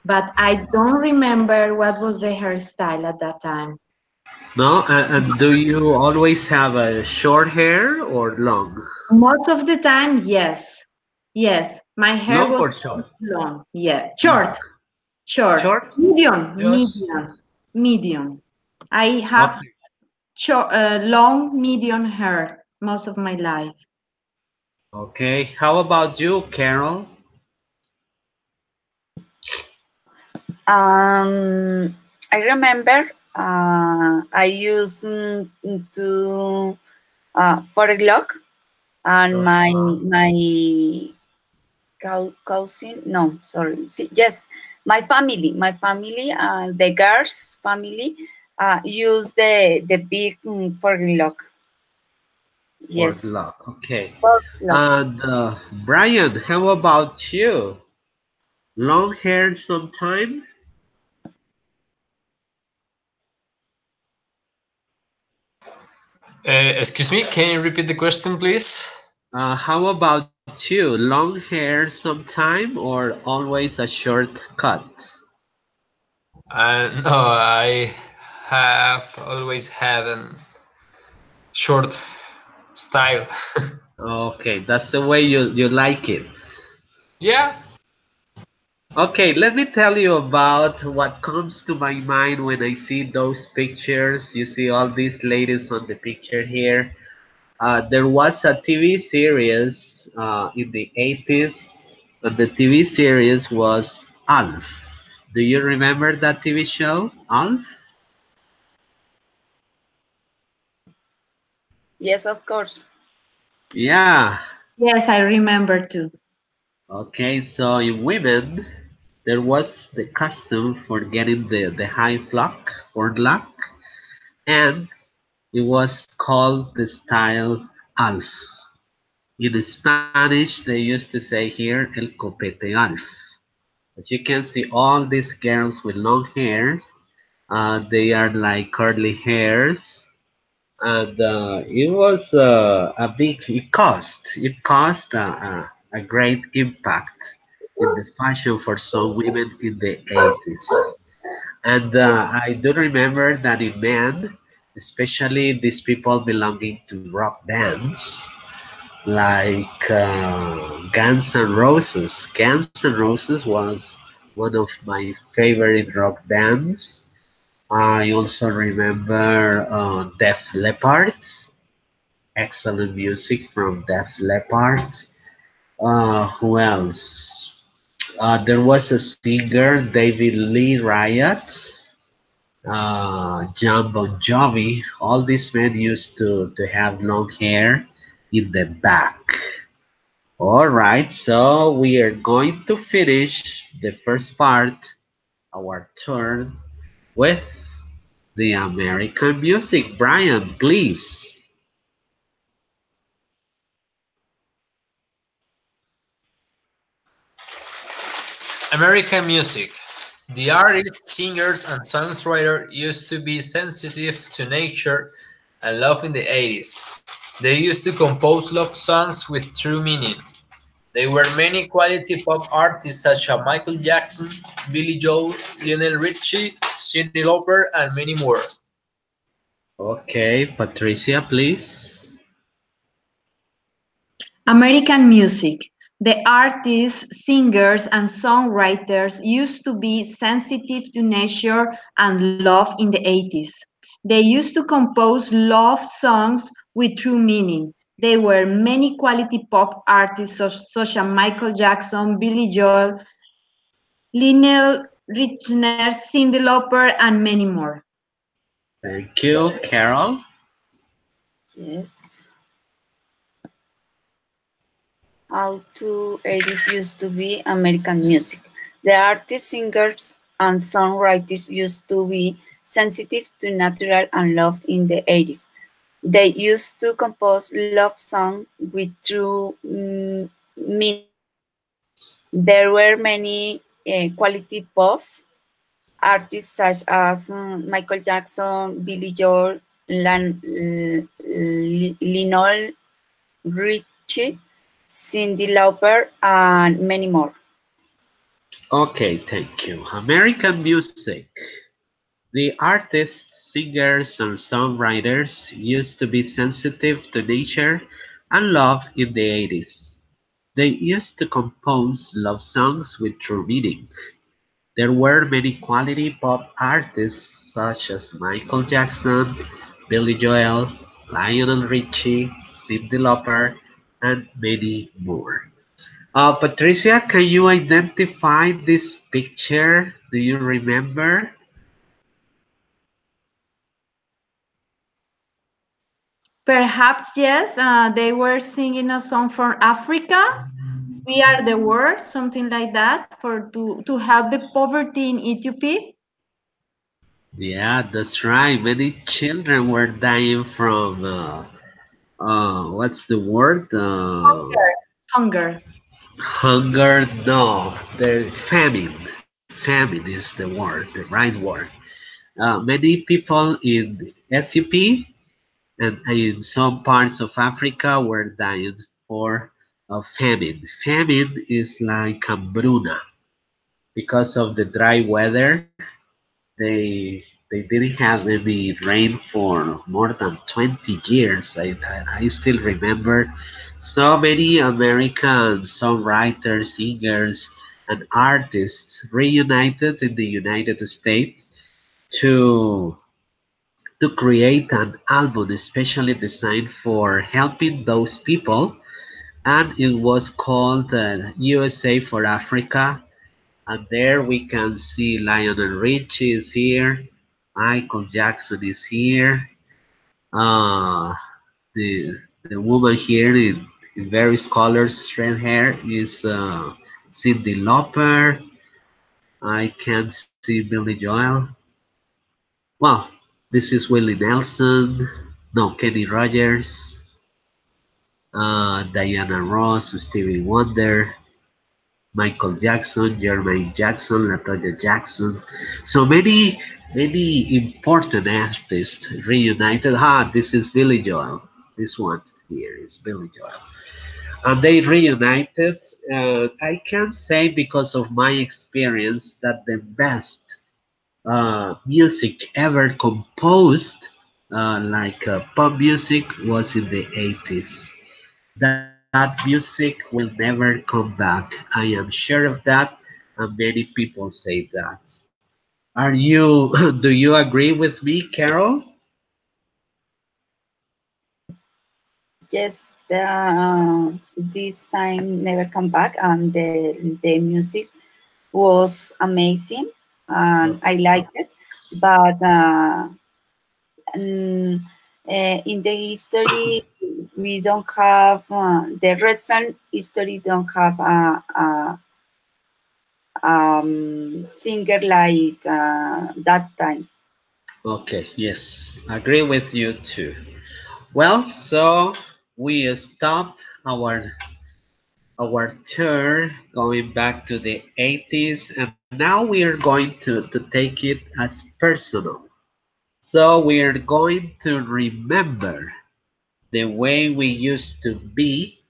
[SPEAKER 2] but I don't remember what was the hairstyle at that time.
[SPEAKER 1] No? And do you always have a short hair or long?
[SPEAKER 2] Most of the time, yes. Yes. My hair
[SPEAKER 1] Long
[SPEAKER 2] was
[SPEAKER 1] or short?
[SPEAKER 2] long. Yes.
[SPEAKER 1] Long.
[SPEAKER 2] Short. Short.
[SPEAKER 1] Short?
[SPEAKER 2] Medium.
[SPEAKER 1] Just
[SPEAKER 2] Medium. Medium. I have
[SPEAKER 1] okay.
[SPEAKER 2] short, long, medium hair most of my life.
[SPEAKER 1] Okay. How about you, Carol?
[SPEAKER 4] I remember I used to for a clock, and
[SPEAKER 1] Uh-huh.
[SPEAKER 4] my cousin, no, sorry, yes, my family, the girls family, use the big for clock.
[SPEAKER 1] For
[SPEAKER 4] Yes,
[SPEAKER 1] luck. Okay.
[SPEAKER 4] for clock.
[SPEAKER 1] And Brian, how about you? Long hair sometime?
[SPEAKER 3] Excuse me, can you repeat the question, please?
[SPEAKER 1] How about you? Long hair sometime or always a short cut?
[SPEAKER 3] No, I have always had a short style.
[SPEAKER 1] Okay, that's the way you like it.
[SPEAKER 3] Yeah.
[SPEAKER 1] Okay, let me tell you about what comes to my mind when I see those pictures. You see all these ladies on the picture here. There was a TV series in the 80s, and the TV series was Alf. Do you remember that TV show, Alf?
[SPEAKER 4] Yes, of course.
[SPEAKER 1] Yeah.
[SPEAKER 2] Yes, I remember too.
[SPEAKER 1] Okay, so in women, there was the custom for getting the high flock or luck, and it was called the style Alf. In Spanish, they used to say here el copete Alf. As you can see, all these girls with long hairs, they are like curly hairs, and it was a great impact in the fashion for some women in the 80s. And I do remember that in men, especially these people belonging to rock bands, like Guns N' Roses. Guns N' Roses was one of my favorite rock bands. I also remember Def Leppard, excellent music from Def Leppard. Who else? There was a singer, David Lee Riot. John Bon Jovi. All these men used to have long hair in the back. All right, so we are going to finish the first part, our turn, with the American music. Brian, please.
[SPEAKER 3] American music. The artists, singers, and songwriters used to be sensitive to nature and love in the 80s. They used to compose love songs with true meaning. There were many quality pop artists such as Michael Jackson, Billy Joel, Lionel Richie, Cyndi Lauper, and many more.
[SPEAKER 1] Okay, Patricia, please.
[SPEAKER 2] American music. The artists, singers, and songwriters used to be sensitive to nature and love in the 80s. They used to compose love songs with true meaning. There were many quality pop artists such as Michael Jackson, Billy Joel, Lionel Richner, Cyndi Lauper, and many more.
[SPEAKER 1] Thank you, Carol.
[SPEAKER 4] Yes. How to 80s used to be American music. The artists, singers, and songwriters used to be sensitive to natural and love in the 80s. They used to compose love songs with true meaning. There were many quality pop artists such as Michael Jackson, Billy Joel, Lionel Richie, Cyndi Lauper, and many more.
[SPEAKER 1] Okay, thank you. American music. The artists, singers, and songwriters used to be sensitive to nature and love in the 80s. They used to compose love songs with true meaning. There were many quality pop artists such as Michael Jackson, Billy Joel, Lionel Richie, Cyndi Lauper, and many more. Patricia, can you identify this picture? Do you remember?
[SPEAKER 2] Perhaps yes, they were singing a song from Africa. We are the world, something like that, for to help the poverty in Ethiopia.
[SPEAKER 1] Yeah, that's right. Many children were dying from what's the word?
[SPEAKER 2] Hunger.
[SPEAKER 1] Hunger? No, the famine. Famine is the word, the right word. Many people in Ethiopia and in some parts of Africa were dying for famine. Famine is like hambruna because of the dry weather. They didn't have any rain for more than 20 years. I still remember so many American songwriters, singers, and artists reunited in the United States to to create an album especially designed for helping those people, and it was called USA for Africa. And there we can see Lionel Richie is here, Michael Jackson is here, uh, the woman here in various colors, straight hair, is Cyndi Lauper. I can see Billy Joel. Well, this is Willie Nelson. No, Kenny Rogers, Diana Ross, Stevie Wonder, Michael Jackson, Jermaine Jackson, Latoya Jackson. So many important artists reunited. This is Billy Joel. This one here is Billy Joel. And they reunited. I can say because of my experience that the best music ever composed, pop music, was in the 80s. That music will never come back. I am sure of that, and many people say that. Are you, do you agree with me, Carol?
[SPEAKER 4] Yes, this time never come back, and the music was amazing, and I liked it. but mm, in the history we don't have the recent history don't have a singer like that time.
[SPEAKER 1] Okay, yes, agree with you too. Well, so we stop our tour going back to the 80s, and now we are going to take it as personal. So we are going to remember the way we used to be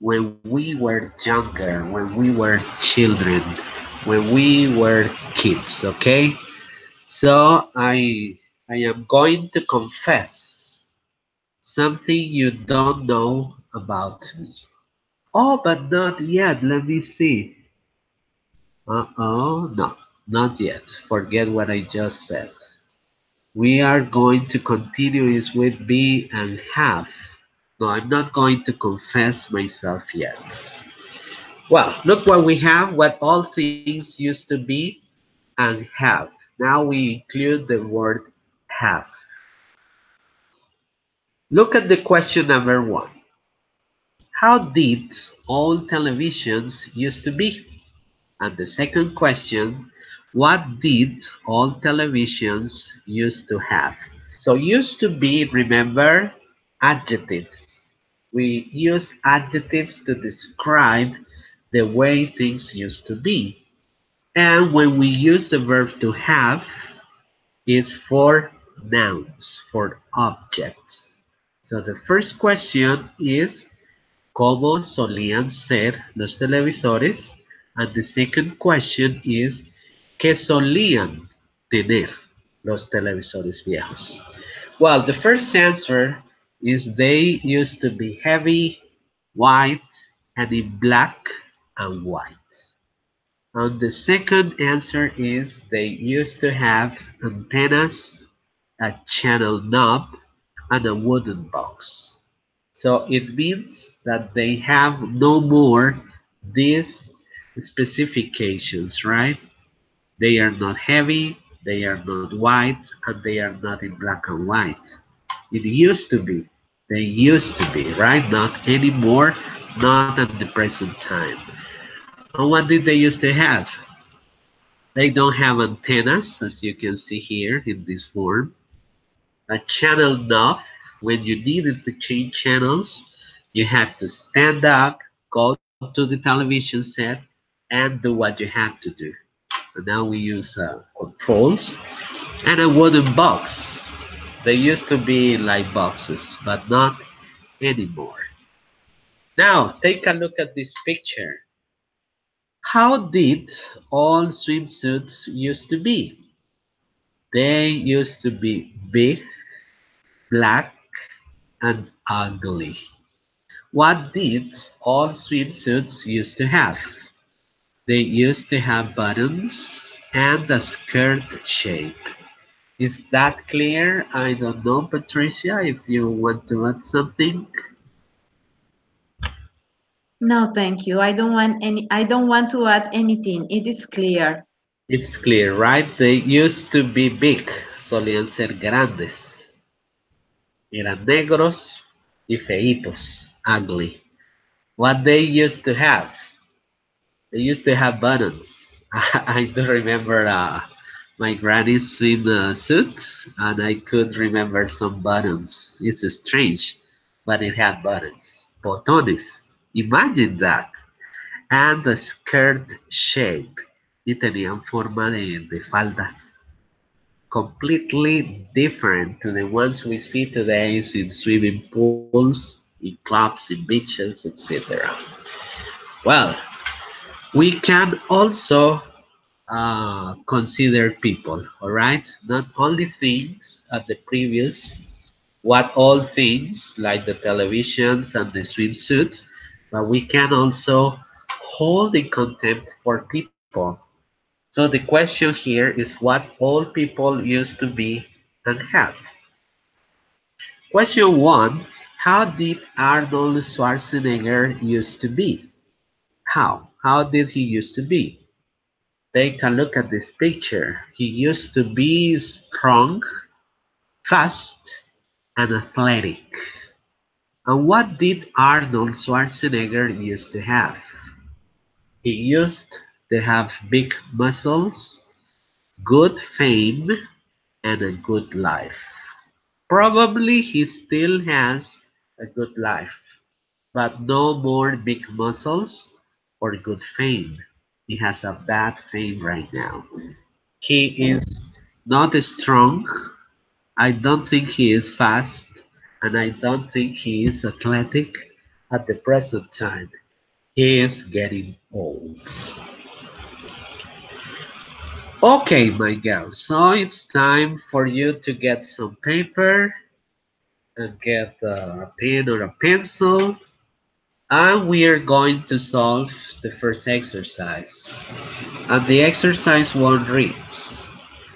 [SPEAKER 1] when we were younger, when we were children, when we were kids, okay? So I am going to confess something you don't know about me. Oh, but not yet. Let me see. Uh-oh, no, not yet. Forget what I just said. We are going to continue is with be and have. No, I'm not going to confess myself yet. Well, look what we have, what all things used to be and have. Now we include the word have. Look at the question number one. How did old televisions used to be? And the second question, what did old televisions used to have? So used to be, remember, adjectives. We use adjectives to describe the way things used to be. And when we use the verb to have, is for nouns, for objects. So the first question is, ¿cómo solían ser los televisores? And the second question is, ¿qué solían tener los televisores viejos? Well, the first answer is they used to be heavy, white, and in black and white. And the second answer is they used to have antennas, a channel knob, and a wooden box. So it means that they have no more these specifications, right? They are not heavy, they are not white, and they are not in black and white. It used to be. They used to be, right? Not anymore, not at the present time. And what did they used to have? They don't have antennas, as you can see here in this form. A channel knob, when you needed to change channels, you had to stand up, go to the television set, and do what you had to do. And now we use controls and a wooden box. They used to be like boxes, but not anymore. Now, take a look at this picture. How did all swimsuits used to be? They used to be big, black, and ugly. What did all swimsuits used to have? They used to have buttons and a skirt shape. Is that clear? I don't know, Patricia, if you want to add something.
[SPEAKER 2] No, thank you. I don't want to add anything. It is clear.
[SPEAKER 1] It's clear, right? They used to be big, solían ser grandes. Eran negros y feitos, ugly. What they used to have? They used to have buttons. I do remember my granny's swim suit, and I could remember some buttons. It's strange, but it had buttons. Botones. Imagine that. And the skirt shape. Y tenían forma de faldas. Completely different to the ones we see today in swimming pools, in clubs, in beaches, etc. Well, we can also consider people, all right? Not only things at the previous, what all things like the televisions and the swimsuits, but we can also hold in contempt for people. So the question here is what all people used to be and have. Question one, how did Arnold Schwarzenegger used to be? How? How did he used to be? Take a look at this picture. He used to be strong, fast, and athletic. And what did Arnold Schwarzenegger used to have? He used to have big muscles, good fame, and a good life. Probably he still has a good life, but no more big muscles or good fame. He has a bad fame right now. He is not strong. I don't think he is fast, and I don't think he is athletic at the present time. He is getting old. Okay, my girl, so it's time for you to get some paper and get a pen or a pencil, and we are going to solve the first exercise. And the exercise one reads,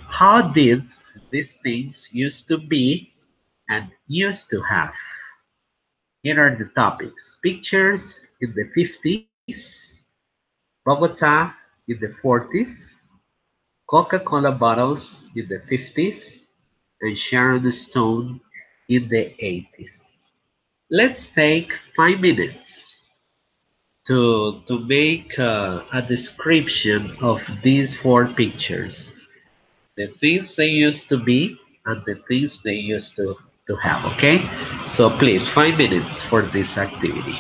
[SPEAKER 1] how did these things used to be and used to have? Here are the topics. Pictures in the 50s, Bogota in the 40s, Coca-Cola bottles in the 50s, and Sharon Stone in the 80s. Let's take 5 minutes to make a description of these four pictures. The things they used to be and the things they used to have, okay? So please, 5 minutes for this activity.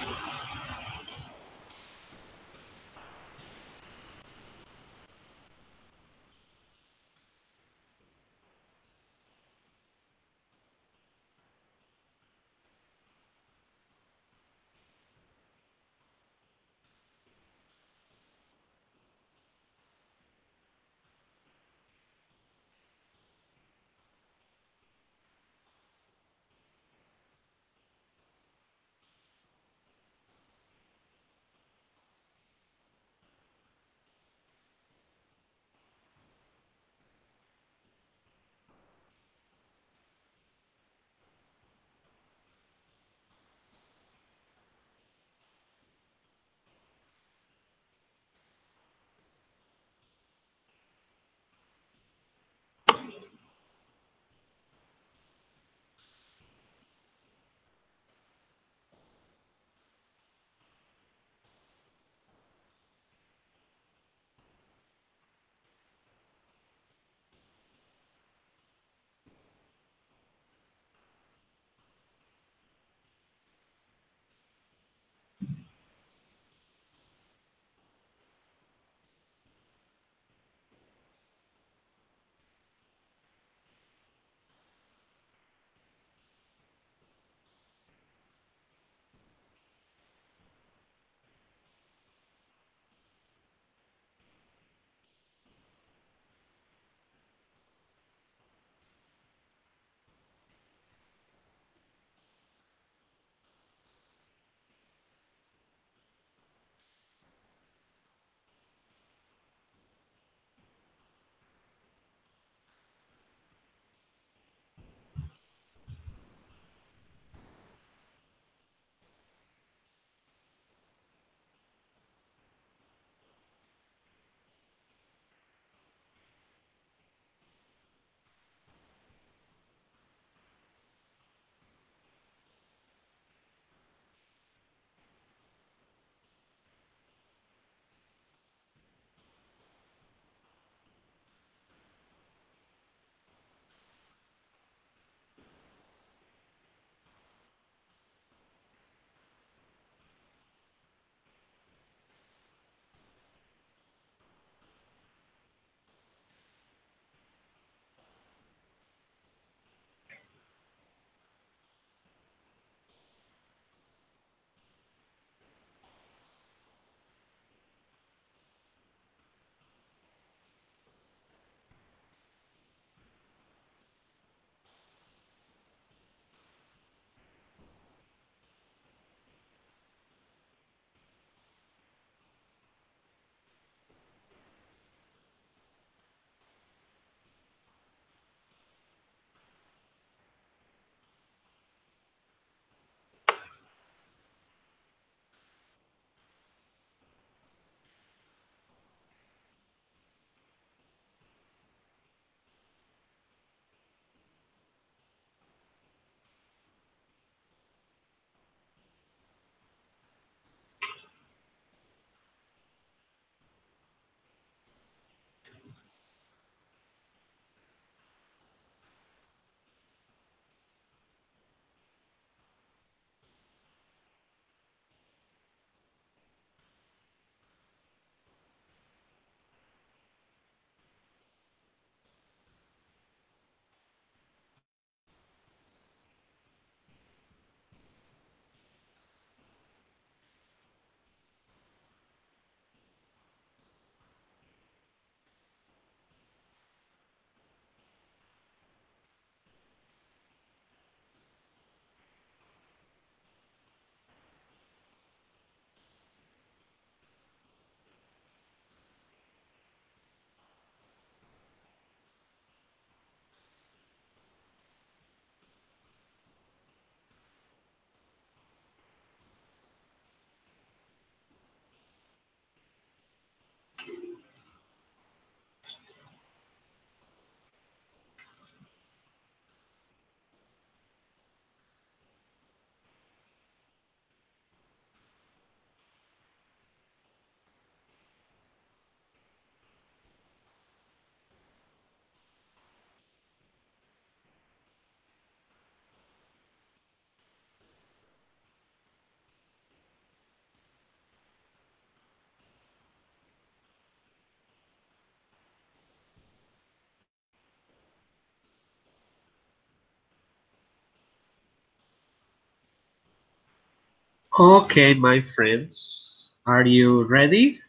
[SPEAKER 1] Okay, my friends, are you ready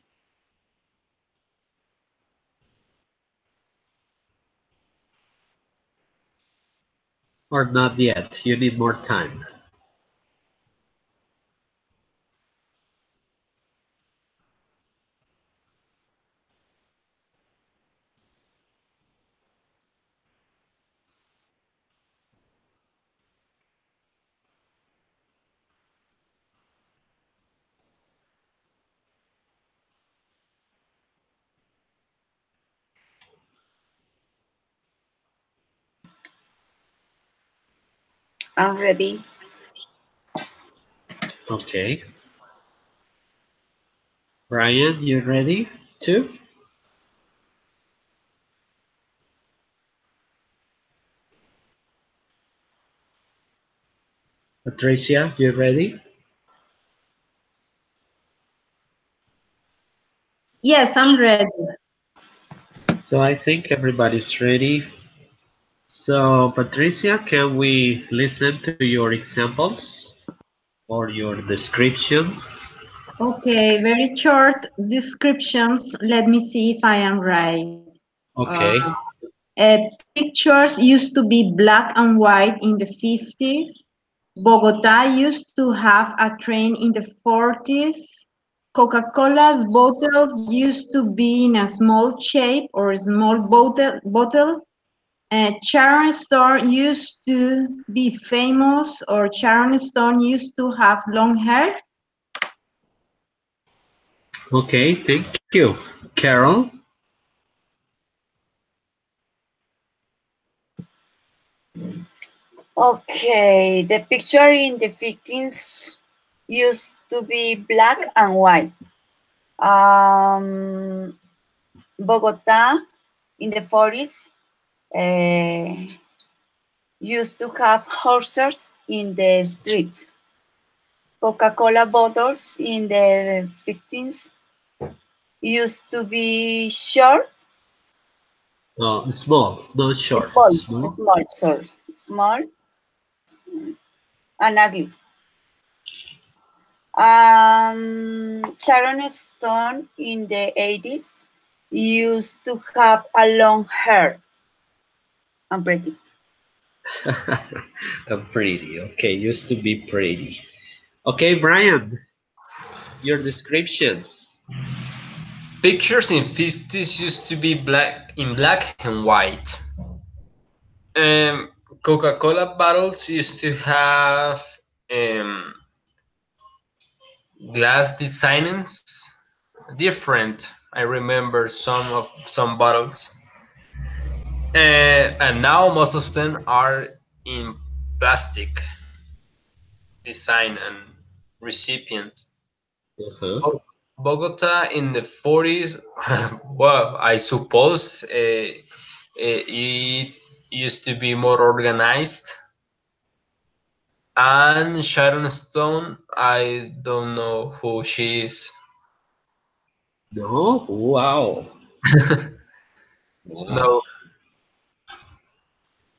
[SPEAKER 1] or not yet? You need more time.
[SPEAKER 4] I'm ready.
[SPEAKER 1] Okay. Brian, you ready too? Patricia, you ready?
[SPEAKER 2] Yes, I'm ready.
[SPEAKER 1] So I think everybody's ready. So Patricia, can we listen to your examples or your descriptions?
[SPEAKER 2] Okay, very short descriptions. Let me see if I am right.
[SPEAKER 1] Okay.
[SPEAKER 2] Pictures used to be black and white in the 50s. Bogota used to have a train in the 40s. Coca-Cola's bottles used to be in a small shape or small bottle. Sharon Stone used to be famous, or Sharon Stone used to have long hair.
[SPEAKER 1] Okay, thank you. Carol?
[SPEAKER 4] Okay, the picture in the 15th used to be black and white. Bogota in the 40s used to have horses in the streets. Coca-Cola bottles in the 15th used to be short,
[SPEAKER 1] Small, not short.
[SPEAKER 4] small,
[SPEAKER 1] Small.
[SPEAKER 4] small, sorry, small and ugly. Sharon Stone in the 80s used to have a long hair and pretty.
[SPEAKER 1] Pretty. Okay, used to be pretty. Okay, Brian, your descriptions.
[SPEAKER 3] Pictures in 50s used to be black and white. Um, Coca-Cola bottles used to have um, glass designs different. I remember some bottles, and now most of them are in plastic design and recipient.
[SPEAKER 1] Uh-huh.
[SPEAKER 3] Bogota in the 40s, well, I suppose it used to be more organized. And Sharon Stone, I don't know who she is.
[SPEAKER 1] No? Wow. Wow.
[SPEAKER 3] No.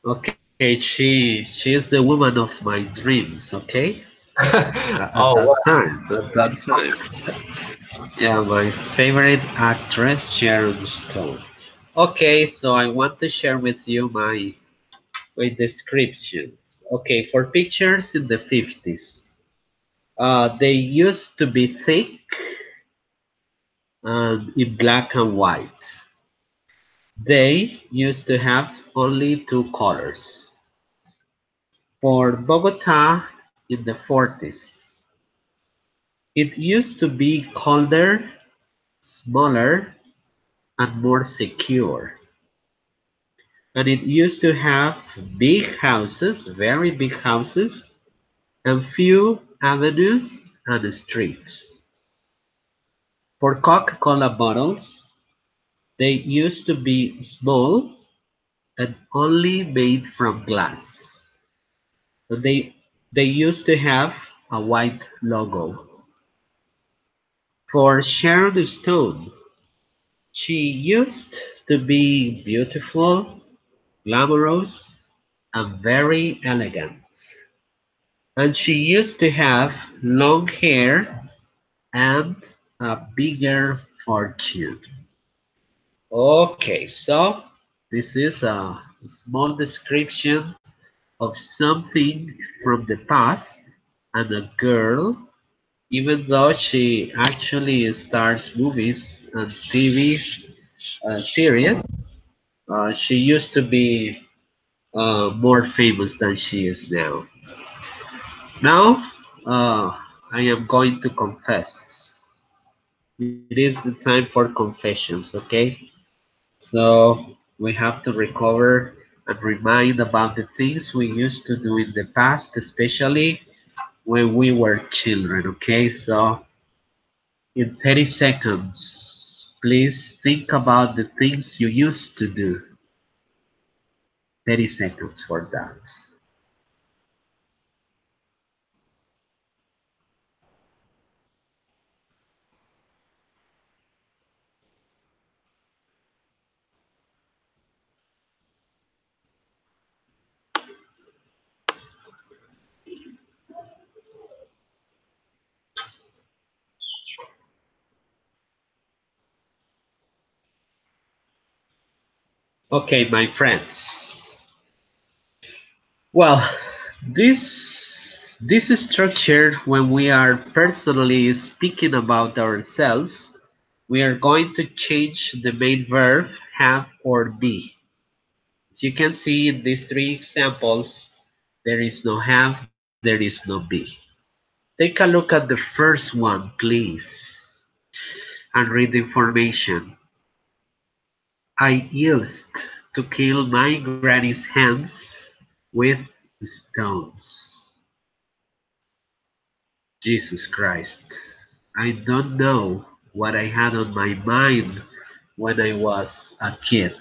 [SPEAKER 1] Okay, she is the woman of my dreams, okay? At
[SPEAKER 3] Oh,
[SPEAKER 1] that
[SPEAKER 3] well,
[SPEAKER 1] time, at that time. Yeah, my favorite actress, Sharon Stone. Okay, so I want to share with you my descriptions. Okay, for pictures in the 50s, they used to be thick and in black and white. They used to have only two colors. For Bogota in the 40s, it used to be colder, smaller, and more secure. And it used to have big houses, very big houses, and few avenues and streets. For Coca-Cola bottles, they used to be small and only made from glass. And they used to have a white logo. For Sharon Stone, she used to be beautiful, glamorous, and very elegant. And she used to have long hair and a bigger fortune. Okay, so this is a small description of something from the past and a girl, even though she actually stars movies and TV series, she used to be more famous than she is now. Now, I am going to confess. It is the time for confessions, okay? So we have to recover and remind about the things we used to do in the past, especially when we were children, okay? So in 30 seconds, please think about the things you used to do. 30 seconds for that. Okay, my friends. Well, this is structured when we are personally speaking about ourselves. We are going to change the main verb have or be. As you can see in these three examples, there is no have, there is no be. Take a look at the first one, please, and read the information. I used to kill my granny's hands with stones. Jesus Christ. I don't know what I had on my mind when I was a kid.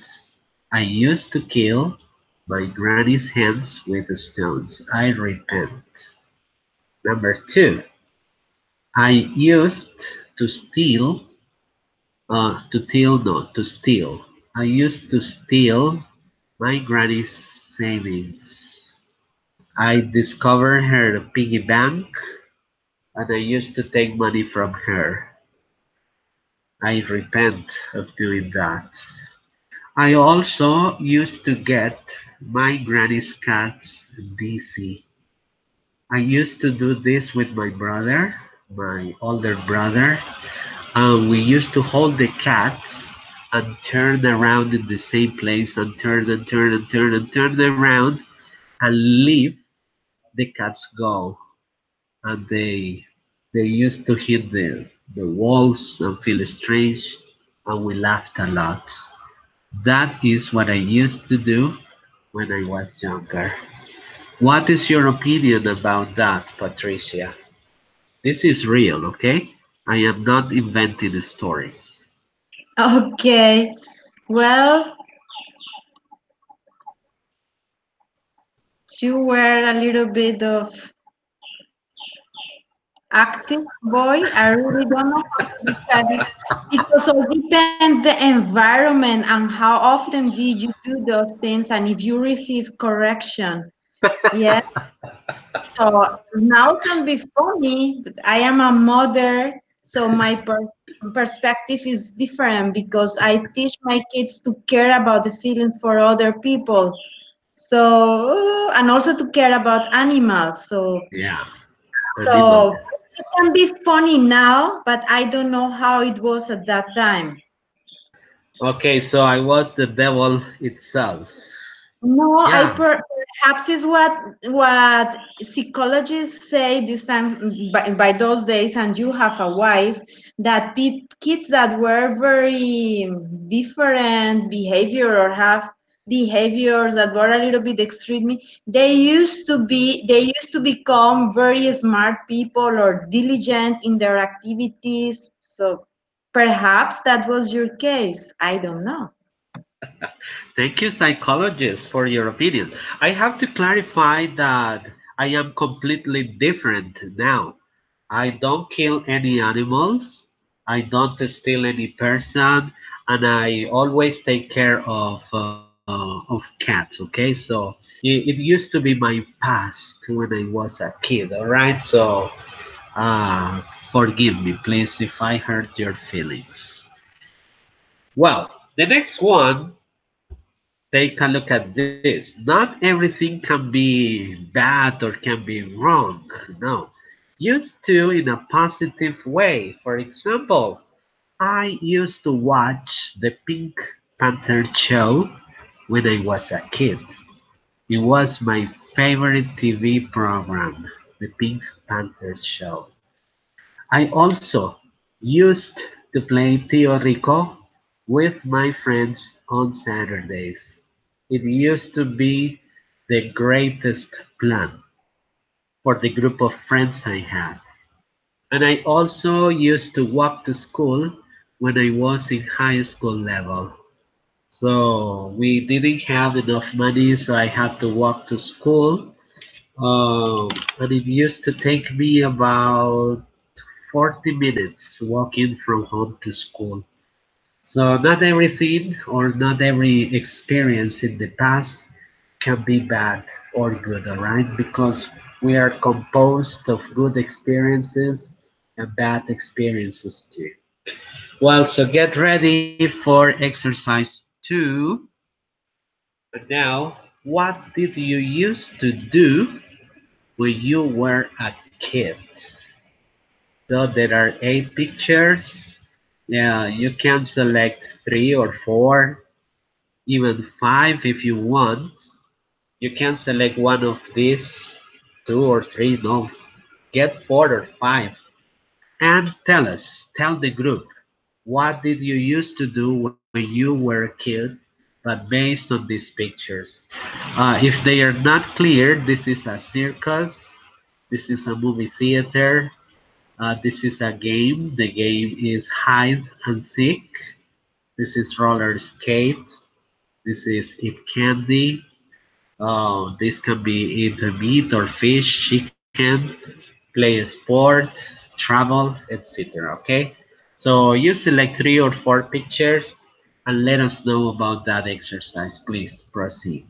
[SPEAKER 1] I used to kill my granny's hands with stones. I repent. Number two, I used to steal, to steal. I used to steal my granny's savings. I discovered her piggy bank and I used to take money from her. I repent of doing that. I also used to get my granny's cats dizzy. I used to do this with my brother, my older brother, and we used to hold the cats and turn around in the same place and turn and turn and turn and turn around and leave the cats go. And they used to hit the walls and feel strange, and we laughed a lot. That is what I used to do when I was younger. What is your opinion about that, Patricia? This is real, okay? I am not inventing stories.
[SPEAKER 2] Okay. Well, you were a little bit of active boy. I really don't know how to describe it because it depends the environment and how often did you do those things and if you receive correction. Yeah. So now can be funny, but I am a mother, so my perspective is different because I teach my kids to care about the feelings for other people. So, and also to care about animals.
[SPEAKER 1] Yeah,
[SPEAKER 2] So
[SPEAKER 1] animals.
[SPEAKER 2] it can be funny now, but I don't know how it was at that time.
[SPEAKER 1] Okay, so I was the devil itself.
[SPEAKER 2] No,
[SPEAKER 1] Yeah,
[SPEAKER 2] perhaps is what psychologists say this time by those days, and you have a wife that kids that were very different behavior or have behaviors that were a little bit extreme, they used to become very smart people or diligent in their activities. So perhaps that was your case. I don't know.
[SPEAKER 1] thank you, psychologist, for your opinion. I have to clarify that I am completely different now. I don't kill any animals, I don't steal any person, and I always take care of of cats. Okay, so it used to be my past when I was a kid. All right, so uh, forgive me, please, if I hurt your feelings. Well, the next one, take a look at this. Not everything can be bad or can be wrong. No. Used to in a positive way. For example, I used to watch the Pink Panther show when I was a kid. It was my favorite TV program, the Pink Panther show. I also used to play Tio Rico with my friends on Saturdays. It used to be the greatest plan for the group of friends I had. And I also used to walk to school when I was in high school level. So we didn't have enough money, so I had to walk to school. And it used to take me about 40 minutes walking from home to school. So not everything or not every experience in the past can be bad or good, all right? Because we are composed of good experiences and bad experiences too. Well, so get ready for exercise two. And now, what did you used to do when you were a kid? So there are 8 pictures. Yeah, you can select 3 or 4, even 5 if you want. You can select one of these, 2 or 3. No, get 4 or 5. And tell the group, what did you used to do when you were a kid, but based on these pictures. If they are not clear, this is a circus, this is a movie theater, this is a game. The game is hide and seek. This is roller skate. This is eat candy. This can be eat meat or fish, chicken, play a sport, travel, etc. Okay, so you select 3 or 4 pictures and let us know about that exercise. Please proceed.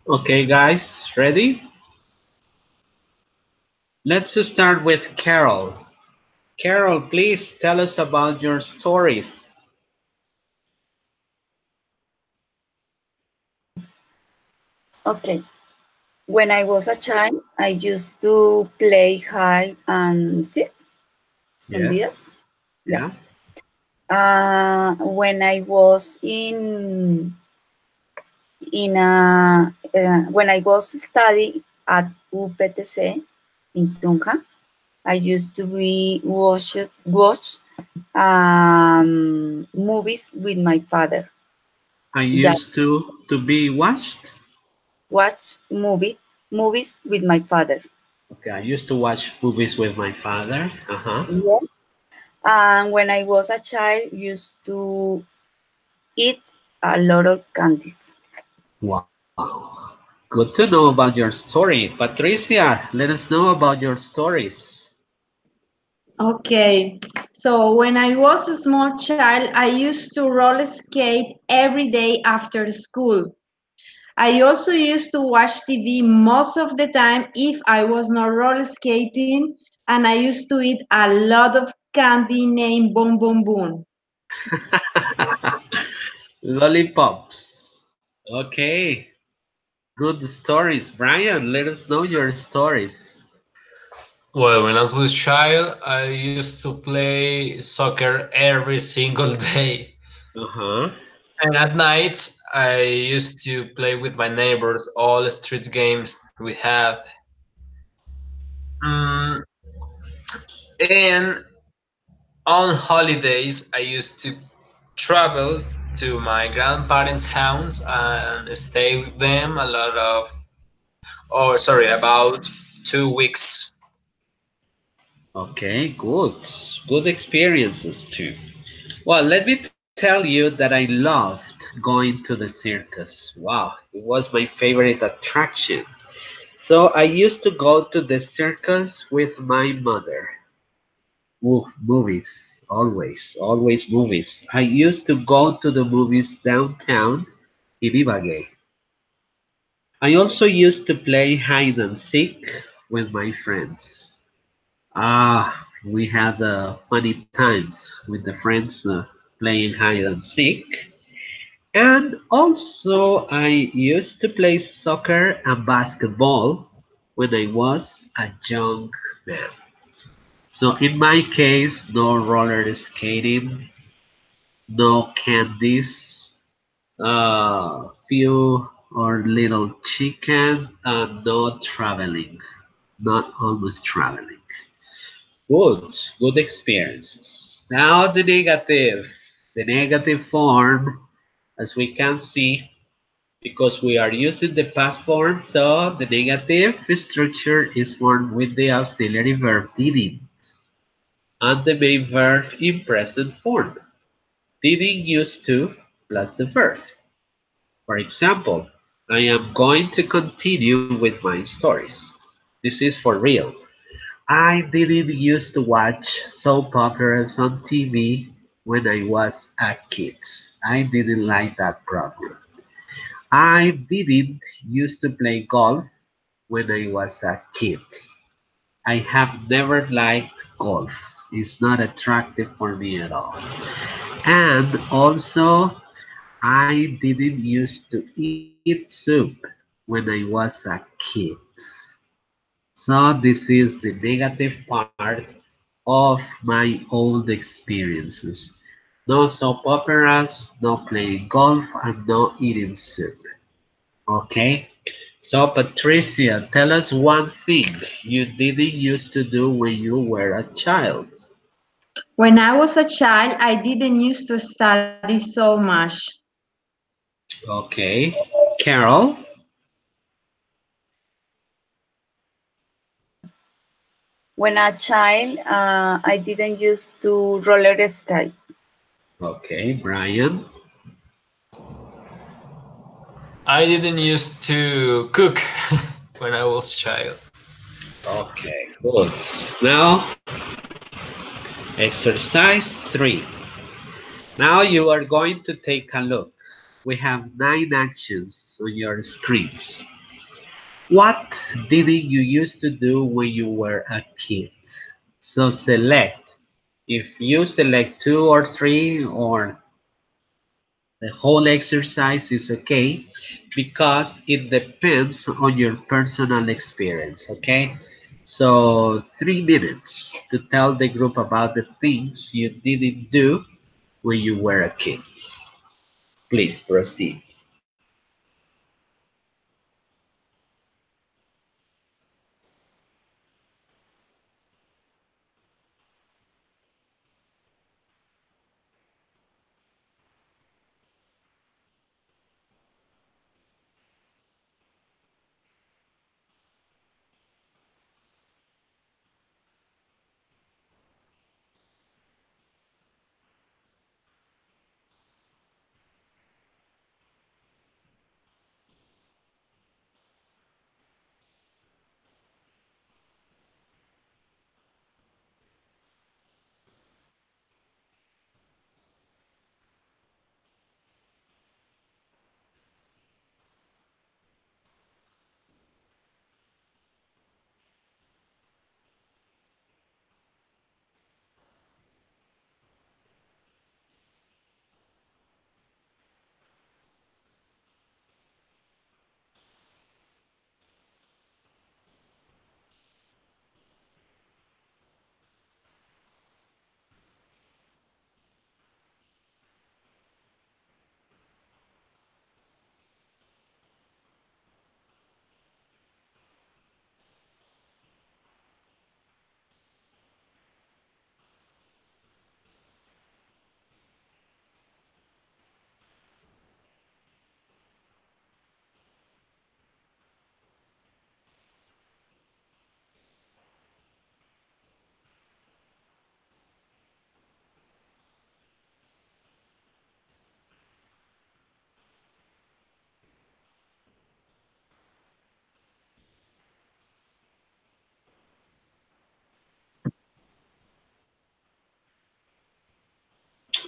[SPEAKER 1] Okay, guys, ready? Let's start with Carol. Carol, please tell us about your stories.
[SPEAKER 4] Okay. When I was a child, I used to play hide and seek,
[SPEAKER 1] Yes.
[SPEAKER 4] escondidas. Yeah.
[SPEAKER 1] Yeah.
[SPEAKER 4] When I was when I was studying at UPTC in Tunja, I used to be watch movies with my father.
[SPEAKER 1] I
[SPEAKER 4] Yeah,
[SPEAKER 1] used to be watched.
[SPEAKER 4] watch movies with my father.
[SPEAKER 1] Okay, I used to watch movies with my father. Uh-huh.
[SPEAKER 4] Yes. And when I was a child, used to eat a lot of candies.
[SPEAKER 1] Wow. Good to know about your story. Patricia, let us know about your stories.
[SPEAKER 2] Okay, so when I was a small child, I used to roller skate every day after school. I also used to watch TV most of the time if I was not roller skating, and I used to eat a lot of candy named Boom Boom Boom.
[SPEAKER 1] Lollipops. Okay. Good stories. Brian, let us know your stories.
[SPEAKER 3] Well, when I was a child, I used to play soccer every single day.
[SPEAKER 1] Uh-huh.
[SPEAKER 3] And at night, I used to play with my neighbors all street games we had. Mm, and on holidays, I used to travel to my grandparents' house and stay with them a lot of, oh, sorry, about 2 weeks.
[SPEAKER 1] Okay, good. Good experiences too. Well, let me tell you that I loved going to the circus. Wow, it was my favorite attraction. So I used to go to the circus with my mother. Ooh, movies, always movies. I used to go to the movies downtown in Ibagué. I also used to play hide and seek with my friends. Ah, we had funny times with the friends playing hide and seek. And also, I used to play soccer and basketball when I was a young man. So, in my case, no roller skating, no candies, few or little chicken, and no traveling, not almost traveling. Good experiences. Now the negative form, as we can see, because we are using the past form, so the negative structure is formed with the auxiliary verb didn't and the main verb in present form. Didn't used to plus the verb. For example, I am going to continue with my stories. This is for real. I didn't used to watch soap operas on TV when I was a kid. I didn't like that program. I didn't used to play golf when I was a kid. I have never liked golf. It's not attractive for me at all. And also, I didn't used to eat soup when I was a kid. So this is the negative part of my old experiences. No soap operas, no playing golf, and no eating soup. Okay? So Patricia, tell us one thing you didn't used to do when you were a child.
[SPEAKER 2] When I was a child, I didn't used to study so much.
[SPEAKER 1] Okay. Carol?
[SPEAKER 4] When a child, I didn't used to roller skate.
[SPEAKER 1] Okay. Brian?
[SPEAKER 3] I didn't used to cook when I was child.
[SPEAKER 1] Okay, good. Now, exercise 3. Now you are going to take a look. We have 9 actions on your screens. What didn't you used to do when you were a kid? So select. If you select two or three or the whole exercise is okay because it depends on your personal experience, okay? So 3 minutes to tell the group about the things you didn't do when you were a kid. Please proceed.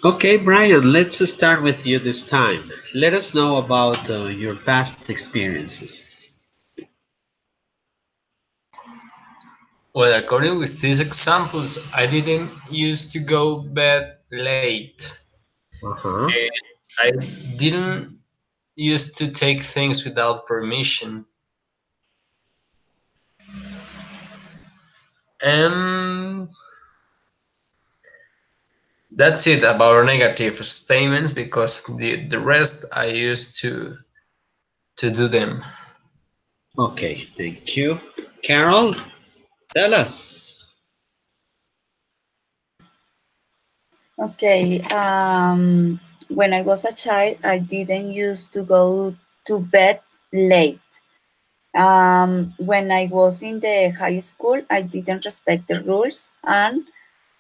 [SPEAKER 1] Okay, Brian, let's start with you this time. Let us know about your past experiences.
[SPEAKER 3] Well, according with these examples, I didn't used to go bed late.
[SPEAKER 1] Uh-huh.
[SPEAKER 3] I didn't used to take things without permission. And that's it about negative statements because the rest I used to do them.
[SPEAKER 1] Okay, thank you. Carol, tell us.
[SPEAKER 4] Okay. When I was a child, I didn't used to go to bed late. When I was in the high school, I didn't respect the rules and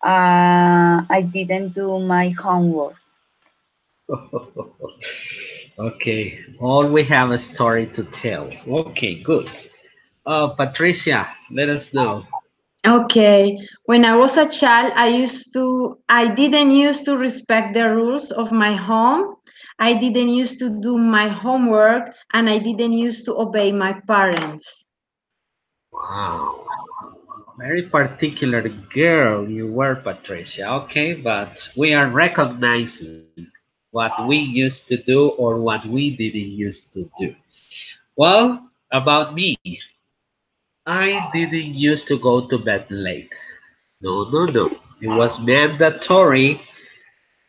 [SPEAKER 4] I didn't do my homework.
[SPEAKER 1] Okay, all we have a story to tell. Okay, good. Patricia, let us know.
[SPEAKER 2] Okay, when I was a child, I didn't used to respect the rules of my home. I didn't used to do my homework, and I didn't used to obey my parents.
[SPEAKER 1] Wow, very particular girl you were, Patricia. Okay, but we are recognizing what we used to do or what we didn't used to do. Well, about me, I didn't used to go to bed late. No, no, no. It was mandatory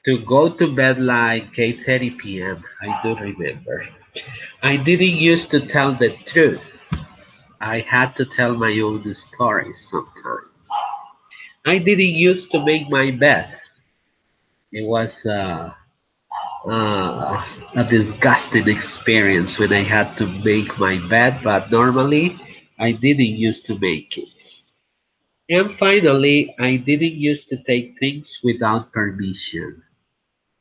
[SPEAKER 1] to go to bed like 8:30 p.m. I do remember. I didn't used to tell the truth. I had to tell my own stories sometimes. I didn't used to make my bed. It was a disgusting experience when I had to make my bed, but normally I didn't used to make it. And finally, I didn't used to take things without permission.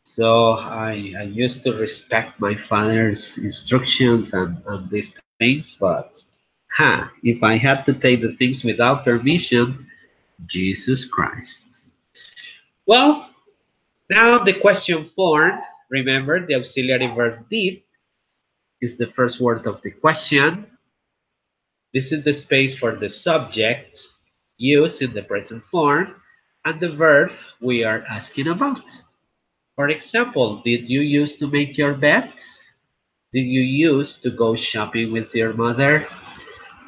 [SPEAKER 1] So I used to respect my father's instructions and these things, but if I had to take the things without permission, Jesus Christ. Well, now the question form. Remember, the auxiliary verb did is the first word of the question. This is the space for the subject used in the present form and the verb we are asking about. For example, did you used to make your bed? Did you used to go shopping with your mother?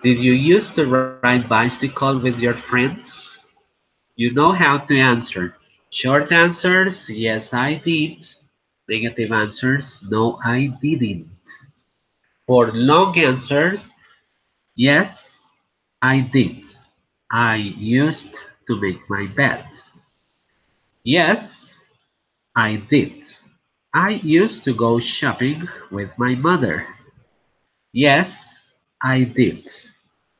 [SPEAKER 1] Did you used to ride bicycle with your friends? You know how to answer. Short answers, yes I did. Negative answers, no I didn't. For long answers, yes I did. I used to make my bed. Yes, I did. I used to go shopping with my mother. Yes, I did.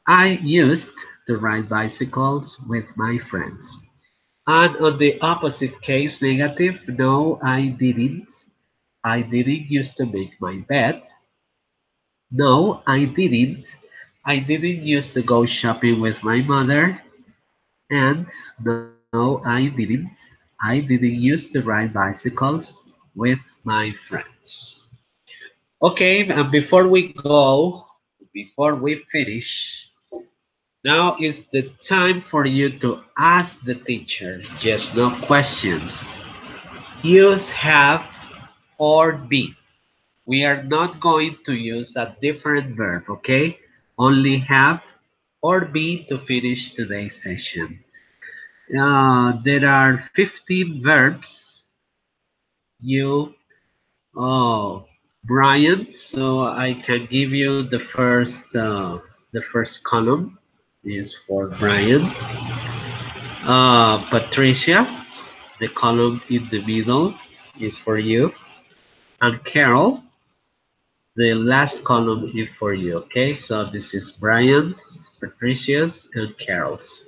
[SPEAKER 1] I used to ride bicycles with my friends. And on the opposite case, negative, no, I didn't. I didn't used to make my bed. No, I didn't. I didn't used to go shopping with my mother. And no, I didn't. I didn't used to ride bicycles with my friends. Okay, and before we finish, now is the time for you to ask the teacher just no questions. Use have or be. We are not going to use a different verb, okay? Only have or be to finish today's session. There are 15 verbs. You, oh, Brian, so I can give you the first column is for Brian. Patricia, the column in the middle is for you. And Carol, the last column is for you, okay? So this is Brian's, Patricia's, and Carol's.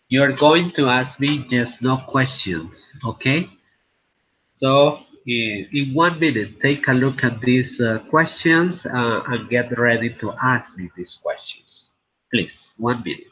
[SPEAKER 1] You're going to ask me just no questions, okay? So in 1 minute, take a look at these questions and get ready to ask me these questions. Please, 1 minute.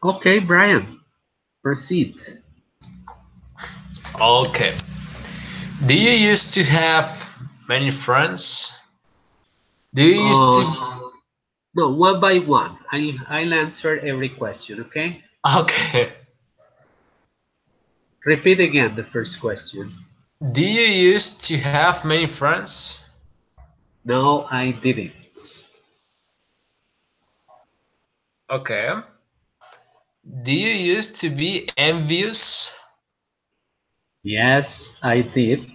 [SPEAKER 1] Okay, Brian, proceed.
[SPEAKER 3] Okay. Do you used to have many friends? Do you used
[SPEAKER 1] Uh,
[SPEAKER 3] to?
[SPEAKER 1] no, one by one. I'll answer every question, okay?
[SPEAKER 3] Okay.
[SPEAKER 1] Repeat again the first question.
[SPEAKER 3] Do you used to have many friends?
[SPEAKER 1] No, I didn't.
[SPEAKER 3] Okay. Do you used to be envious?
[SPEAKER 1] Yes, I did.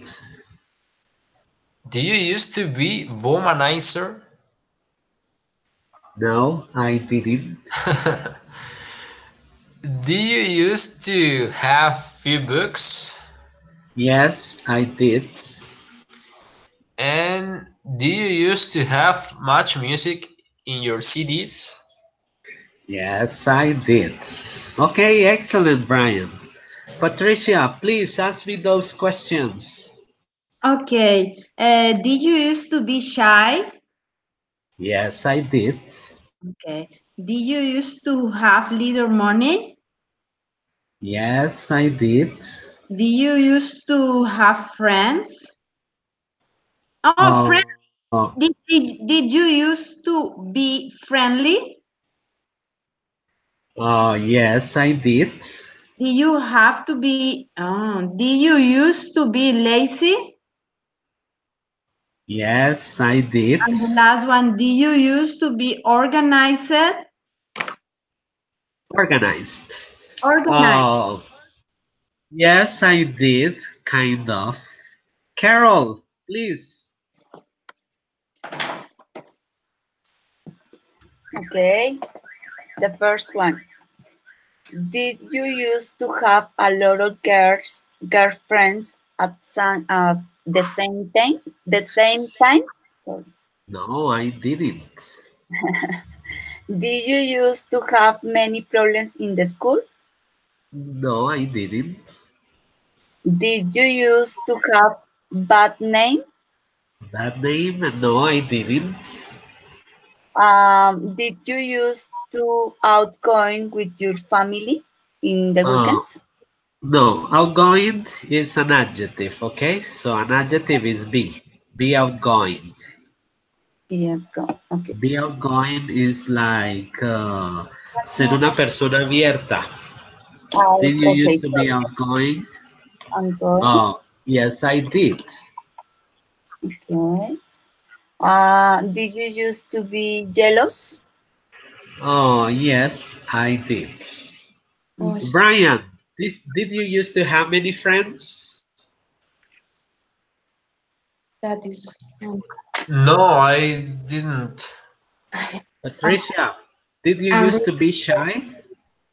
[SPEAKER 3] Do you used to be womanizer?
[SPEAKER 1] No, I didn't.
[SPEAKER 3] Do you used to have few books?
[SPEAKER 1] Yes, I did.
[SPEAKER 3] And do you used to have much music in your CDs?
[SPEAKER 1] Yes, I did. Okay, excellent, Brian. Patricia, please ask me those questions.
[SPEAKER 2] Okay. Did you used to be shy?
[SPEAKER 1] Yes, I did.
[SPEAKER 2] Okay. Did you used to have little money?
[SPEAKER 1] Yes, I did.
[SPEAKER 2] Did you used to have friends? Oh, friend.
[SPEAKER 1] Uh,
[SPEAKER 2] Did you used to be friendly?
[SPEAKER 1] yes, I did.
[SPEAKER 2] Did you have to be? Did you used to be lazy?
[SPEAKER 1] Yes, I did.
[SPEAKER 2] And the last one, did you used to be organized?
[SPEAKER 1] Organized.
[SPEAKER 2] Organized.
[SPEAKER 1] Uh, Yes, I did, kind of. Carol, please.
[SPEAKER 4] Okay, the first one. Did you used to have a lot of girlfriends at the same time? The same time? Sorry.
[SPEAKER 1] No, I didn't.
[SPEAKER 4] Did you used to have many problems in the school?
[SPEAKER 1] No, I didn't.
[SPEAKER 4] Did you used to have bad name?
[SPEAKER 1] That name? No, I didn't.
[SPEAKER 4] Did you used to outgoing with your family in the
[SPEAKER 1] Uh,
[SPEAKER 4] weekends?
[SPEAKER 1] no, outgoing is an adjective, okay? So an adjective is be. Be outgoing.
[SPEAKER 4] Be outgoing. Okay.
[SPEAKER 1] Be outgoing is like ser una persona abierta. Did you
[SPEAKER 4] Okay.
[SPEAKER 1] used to be outgoing?
[SPEAKER 4] Outgoing.
[SPEAKER 1] Oh, yes, I did.
[SPEAKER 4] Okay. Did you used to be jealous?
[SPEAKER 1] Oh, yes, I did.
[SPEAKER 2] Oh,
[SPEAKER 1] Brian, did you used to have many friends?
[SPEAKER 2] that is.
[SPEAKER 3] No, I didn't.
[SPEAKER 2] I'm,
[SPEAKER 1] Patricia, did you
[SPEAKER 2] I'm
[SPEAKER 1] used to be shy?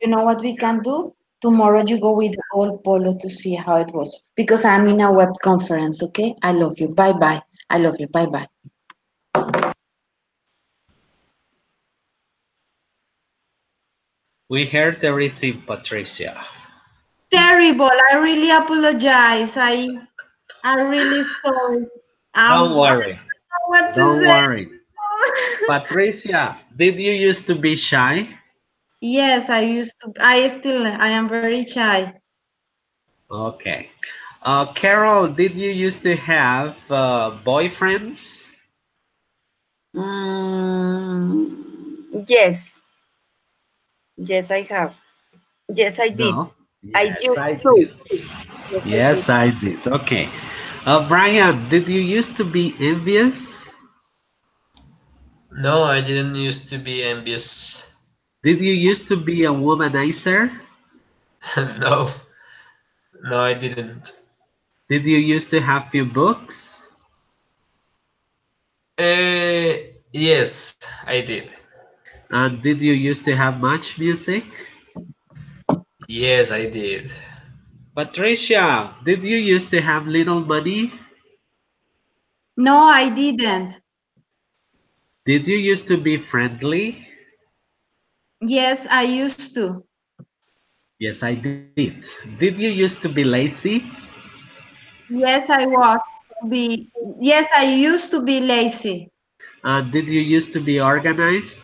[SPEAKER 2] You know what we can do? Tomorrow you go with the old polo to see how it was. Because I'm in a web conference, okay? I love you. Bye bye. I love you. Bye bye.
[SPEAKER 1] We heard everything, Patricia.
[SPEAKER 2] Terrible. I really apologize. I'm really sorry.
[SPEAKER 1] Don't
[SPEAKER 2] I don't
[SPEAKER 1] worry.
[SPEAKER 2] know what to
[SPEAKER 1] Don't
[SPEAKER 2] say.
[SPEAKER 1] worry. Patricia, did you used to be shy?
[SPEAKER 2] Yes, I used to. I am very shy.
[SPEAKER 1] Okay. Carol, did you used to have boyfriends?
[SPEAKER 4] Yes. Yes, I have. Yes, I did.
[SPEAKER 1] No.
[SPEAKER 4] I
[SPEAKER 1] Yes,
[SPEAKER 4] used
[SPEAKER 1] I
[SPEAKER 4] to.
[SPEAKER 1] did.
[SPEAKER 4] Yes, I did.
[SPEAKER 1] Yes, I did. Okay. Brian, did you used to be envious?
[SPEAKER 3] No, I didn't used to be envious.
[SPEAKER 1] Did you used to be a womanizer?
[SPEAKER 3] No, no, I didn't.
[SPEAKER 1] Did you used to have few books?
[SPEAKER 3] Yes, I did.
[SPEAKER 1] And did you used to have much music?
[SPEAKER 3] Yes, I did.
[SPEAKER 1] Patricia, did you used to have little money?
[SPEAKER 2] No, I didn't.
[SPEAKER 1] Did you used to be friendly?
[SPEAKER 2] Yes, I used to.
[SPEAKER 1] Yes, I did. Did you used to be lazy?
[SPEAKER 2] Yes, I was be. Yes, I used to be lazy.
[SPEAKER 1] Did you used to be organized?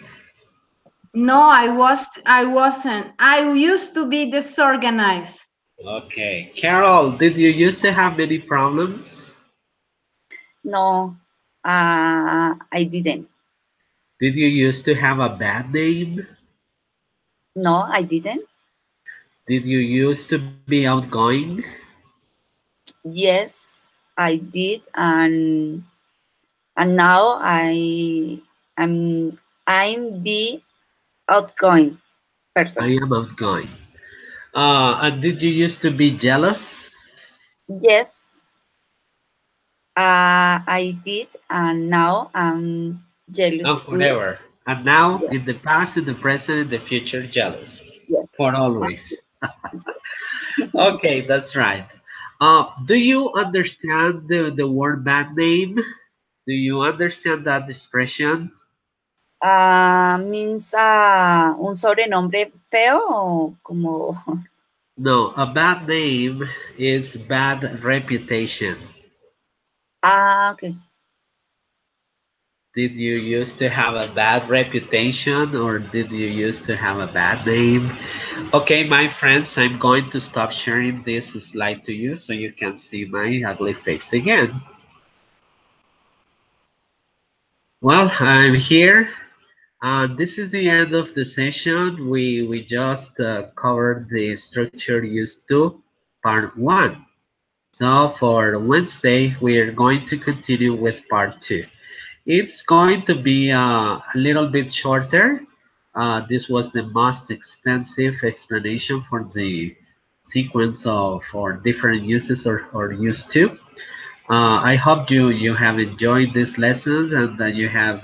[SPEAKER 2] No, I was. I wasn't. I used to be disorganized.
[SPEAKER 1] Okay. Carol, did you used to have many problems?
[SPEAKER 4] No, I didn't.
[SPEAKER 1] Did you used to have a bad name?
[SPEAKER 4] No, I didn't.
[SPEAKER 1] Did you used to be outgoing?
[SPEAKER 4] Yes, I did, and now I'm I'm the outgoing
[SPEAKER 1] I
[SPEAKER 4] person.
[SPEAKER 1] am outgoing. And did you used to be jealous?
[SPEAKER 4] Yes, I did, and now I'm
[SPEAKER 1] And
[SPEAKER 4] jealous too.
[SPEAKER 1] forever. And now,
[SPEAKER 4] Yes,
[SPEAKER 1] in the past, in the present, in the future, jealous.
[SPEAKER 4] yes,
[SPEAKER 1] For always.
[SPEAKER 4] yes.
[SPEAKER 1] Okay, that's right. Do you understand the word bad name? Do you understand that expression?
[SPEAKER 4] Means un sobrenombre feo, o como.
[SPEAKER 1] No, a bad name is bad reputation.
[SPEAKER 4] Okay.
[SPEAKER 1] Did you used to have a bad reputation or did you used to have a bad name? Okay, my friends, I'm going to stop sharing this slide to you so you can see my ugly face again. Well, I'm here. This is the end of the session. We just covered the structure used to part one. So for Wednesday, we are going to continue with part two. It's going to be a little bit shorter. This was the most extensive explanation for the sequence of or different uses or used to. I hope you have enjoyed this lesson and that you have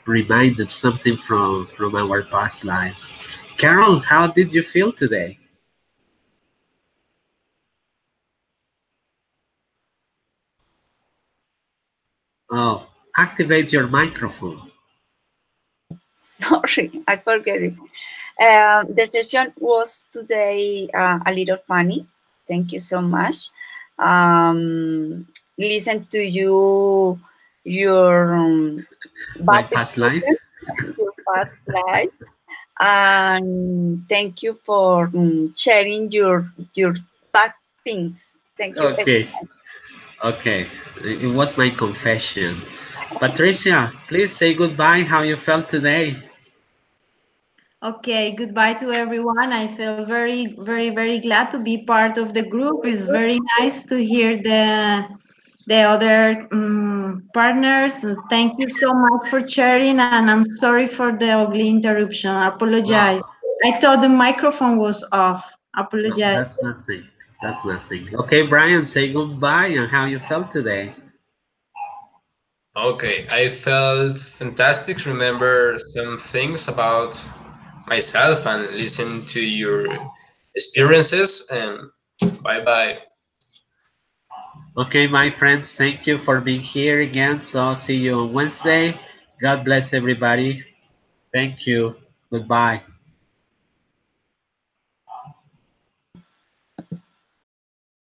[SPEAKER 1] reminded something from our past lives. Carol, how did you feel today? Oh, activate your microphone.
[SPEAKER 4] Sorry, I forget it. The session was today a little funny. Thank you so much. Listen to you, your
[SPEAKER 1] My
[SPEAKER 4] bad
[SPEAKER 1] past life.
[SPEAKER 4] experience, your past life, and thank you for sharing your bad things. Thank you very
[SPEAKER 1] Okay, okay. It was my confession. Patricia, please say goodbye. How you felt today?
[SPEAKER 2] Okay, goodbye to everyone. I feel very, very, very glad to be part of the group. It's very nice to hear the other partners. And thank you so much for sharing. And I'm sorry for the ugly interruption. I
[SPEAKER 1] No,
[SPEAKER 2] apologize. I thought the microphone was off.
[SPEAKER 1] no,
[SPEAKER 2] Apologize.
[SPEAKER 1] that's nothing. That's nothing. Okay, Brian, say goodbye and how you felt today.
[SPEAKER 3] Okay, I felt fantastic. Remember some things about myself and listen to your experiences. And bye bye.
[SPEAKER 1] Okay, my friends, thank you for being here again. So see you on Wednesday. God bless everybody. Thank you. Goodbye.